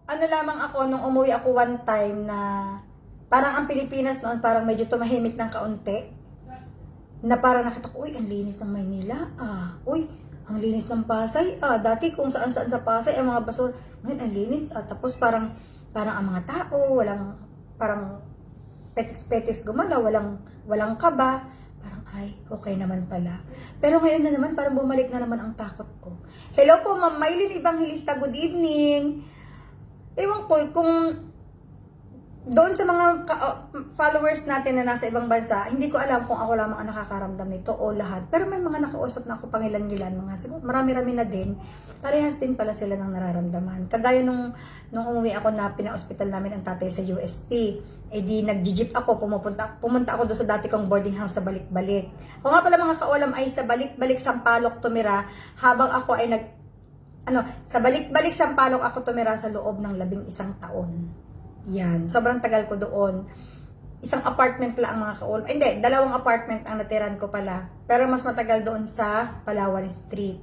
Speaker 2: ano lamang ako, nung umuwi ako one time na, parang ang Pilipinas noon, parang medyo tumahimik ng kaunti. Na parang nakita ko, uy, ang linis ng Maynila. Uy, ang linis ng Pasay. Dati kung saan-saan sa Pasay, ang mga basura. Ngayon, ang linis. Tapos parang ang mga tao, parang petis-petis gumala, walang kaba. Parang, ay, okay naman pala. Pero ngayon na naman, parang bumalik na naman ang takot ko. Hello po, Ma'am Mylene Evangelista, good evening. Ewan ko, kung doon sa mga followers natin na nasa ibang bansa, hindi ko alam kung ako lamang ang nakakaramdam nito o lahat. Pero may mga nakausap na ako pangilan-ngilan, siguro marami-rami na din. Parehas din pala sila ng nararamdaman. Kagaya nung umuwi ako na pina-hospital namin ang tatay sa UST, di nag-jeep ako, pumunta ako doon sa dati kong boarding house sa Balik-Balik. O nga pala mga kaulam ay sa Balik-Balik Sampaloc tumira, habang ako ay sa Balik-Balik Sampaloc ako tumira sa loob ng 11 taon. Yan, sobrang tagal ko doon. Isang apartment lang ang mga kaulam. Hindi, 2 apartment ang natiran ko pala. Pero mas matagal doon sa Palawan Street.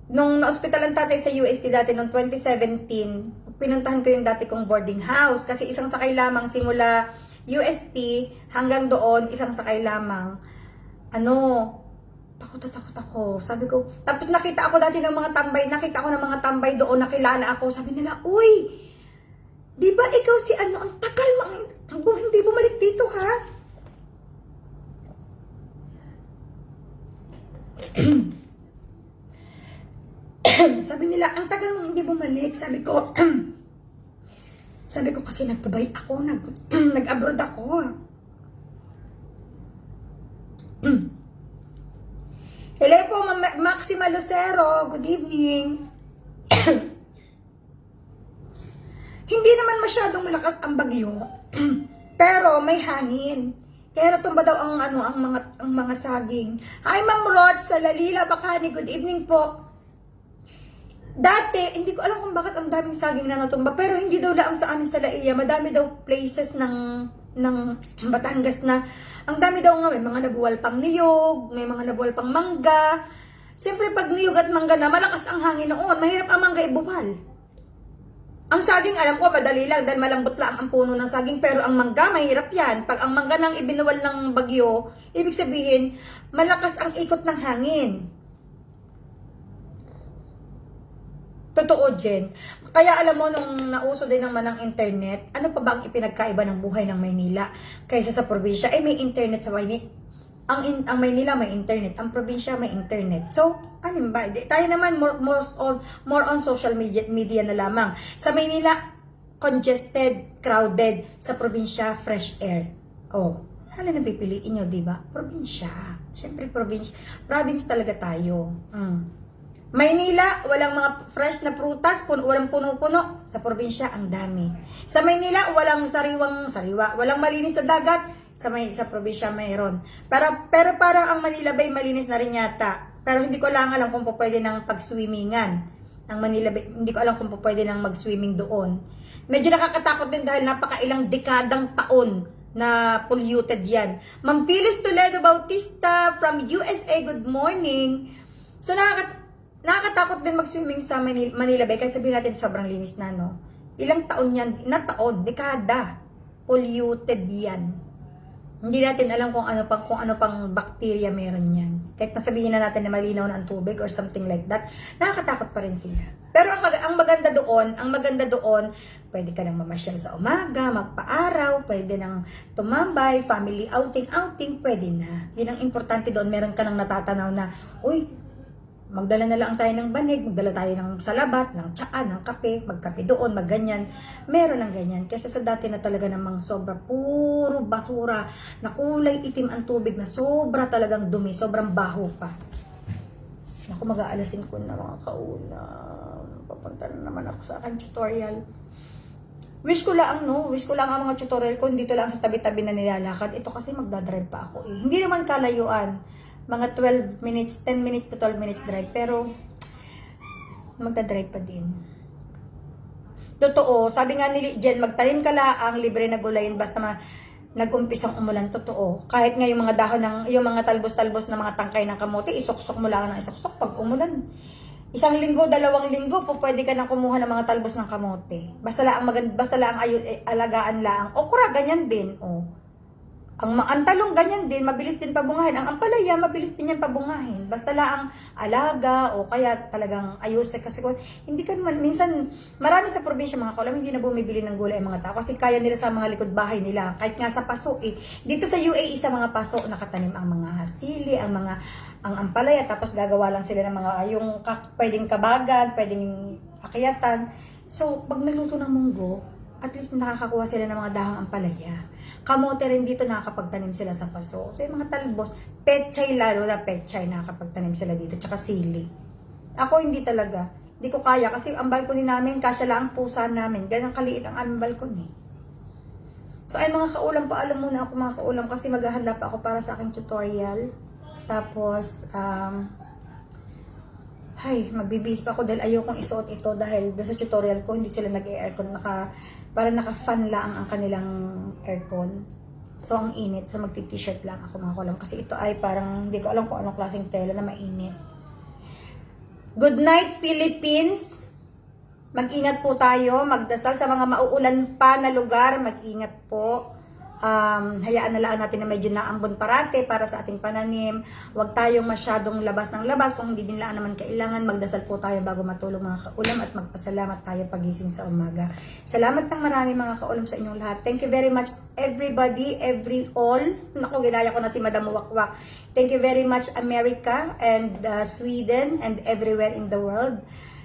Speaker 2: Nung na-hospital ang tatay sa UST dati noong 2017, pinuntahan ko yung dati kong boarding house. Kasi isang sakay lamang simula UST hanggang doon, isang sakay lamang. Takot ako. Sabi ko, tapos nakita ako dati ng mga tambay doon, nakilala ako. Sabi nila, uy, di ba ikaw si ang tagal mo, hindi bumalik dito ha? Sabi nila, ang tagal mo hindi bumalik. Sabi ko kasi nagtubay ako, nag-abroad ako. Hello po, Maxima Lucero. Good evening. Hindi naman masyadong malakas ang bagyo. Pero may hangin. Kaya natumba daw ang mga saging. Hi, Ma'am Rod sa Lalila, Bacani. Good evening po. Dati, hindi ko alam kung bakit ang daming saging na natumba. Pero hindi daw lang sa amin sa Laia. Madami daw places ng Batangas na ang dami daw nga, may mga nabuwal pang niyog, may mga nabuwal pang mangga. Siyempre, pag niyog at mangga na, malakas ang hangin noon. Mahirap ang mangga ibuwal. Ang saging, alam ko, madali lang dahil malambot lang ang puno ng saging. Pero ang mangga, mahirap yan. Pag ang mangga nang ibinuwal ng bagyo, ibig sabihin, malakas ang ikot ng hangin. Totoo, Jen. Kaya alam mo, nung nauso din naman ang internet, ano pa ba ang ipinagkaiba ng buhay ng Maynila kaysa sa probinsya? May internet sa Maynila. Ang Maynila may internet, ang probinsya may internet. So, ano ba? Tayo naman more on social media na lamang. Sa Maynila, congested, crowded. Sa probinsya, fresh air. Hala na pipiliin nyo, di ba? Probinsya. Siyempre, province talaga tayo. Maynila, walang mga fresh na prutas, walang puno-puno. Sa probinsya, ang dami. Sa Maynila, walang sariwa, walang malinis na dagat. Sa probinsya, mayroon. Pero parang ang Manila Bay, malinis na rin yata. Pero hindi ko lang alam kung pwede nang pag-swimmingan. Ang Manila Bay, hindi ko alam kung pwede nang mag-swimming doon. Medyo nakakatakot din dahil napakailang dekadang taon na polluted yan. Ma'am Phyllis Toledo Bautista from USA, good morning. So, nakakatakot din mag-swimming sa Manila Bay kahit sabihin natin sobrang linis na, no? Ilang taon yan, dekada, polluted yan. Hindi natin alam kung ano pang bacteria meron yan. Kahit nasabihin na natin na malinaw na ang tubig or something like that, nakakatakot pa rin sila. Pero ang maganda doon, pwede ka nang mamasyal sa umaga, magpa-araw, pwede nang tumambay, family outing, pwede na. Yun ang importante doon, meron ka nang natatanaw na, uy, magdala na lang tayo ng banig, magdala tayo ng salabat, ng tsaa, ng kape, magkape doon, magganyan. Meron ng ganyan. Kesa sa dati na talaga namang sobra, puro basura, na kulay itim ang tubig, na sobra talagang dumi, sobrang baho pa. Naku, mag-aalasin ko na mga kaulam. Papunta na naman ako sa aking tutorial. Wish ko lang ang mga tutorial ko, dito lang sa tabi-tabi na nilalakad. Ito kasi magdadrive pa ako eh. Hindi naman kalayuan. Mga 12 minutes, 10 minutes to 12 minutes drive. Pero, magdadrive pa din. Totoo, sabi nga ni Jen, magtanim ka laang libre na gulayin basta nag-umpisang umulan. Totoo. Kahit nga yung mga dahon yung mga talbos-talbos na mga tangkay ng kamote, isuksok mo lang ng isuksok pag umulan. 1 linggo, 2 linggo, pwede ka nang kumuha ng mga talbos ng kamote. Basta lang alagaan lang. Okra, ganyan din. Oh. Ang talong ganyan din, mabilis din pabungahin. Ang ampalaya, mabilis din yan pabungahin. Basta lang alaga o kaya talagang ayos. Kasi hindi ka naman, minsan, marami sa probinsya mga kaulam, hindi na bumibili ng gulay ang mga tao. Kasi kaya nila sa mga likod bahay nila. Kahit nga sa paso eh. Dito sa UAE, sa mga paso, nakatanim ang mga hasili, ang ampalaya. Tapos gagawa lang sila ng mga, pwedeng kabagan, pwedeng akyatan. So, pag nagluto ng munggo, at least nakakakuha sila ng mga dahang ampalaya. Kamote rin dito nakakapagtanim sila sa paso. So yung mga talbos, pechay lalo na pechay nakakapagtanim sila dito, tsaka sili. Ako hindi talaga. Hindi ko kaya kasi ang balcony namin, kasya lang ang pusa namin. Ganang kaliit ang aming balcony. So ay mga kaulam, paalam muna ako mga kaulam kasi maghahanda pa ako para sa aking tutorial. Tapos, magbibihis pa ako dahil ayokong isuot ito dahil doon sa tutorial ko, hindi sila nag-aircon, para naka-fan lang ang kanilang aircon. So, ang init. So, magti-t-shirt lang ako mga kaulam. Kasi ito ay parang, hindi ko alam kung anong klaseng tela na mainit. Good night, Philippines! Mag-ingat po tayo. Magdasal sa mga mauulan pa na lugar. Mag-ingat po. Hayaan na lang natin na medyo naambon parate para sa ating pananim. Huwag tayong masyadong labas ng labas. Kung hindi din lang naman kailangan, magdasal po tayo bago matulog mga kaulam at magpasalamat tayo pagising sa umaga. Salamat ng marami mga kaulam sa inyong lahat. Thank you very much everybody, all. Naku, ginaya ko na si Madam Wakwak. Thank you very much America and Sweden and everywhere in the world.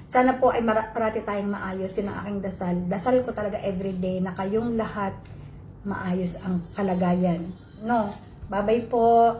Speaker 2: Sana po ay parati tayong maayos. Yun ang aking dasal. Dasal ko talaga everyday na kayong lahat maayos ang kalagayan. No? Bye-bye po.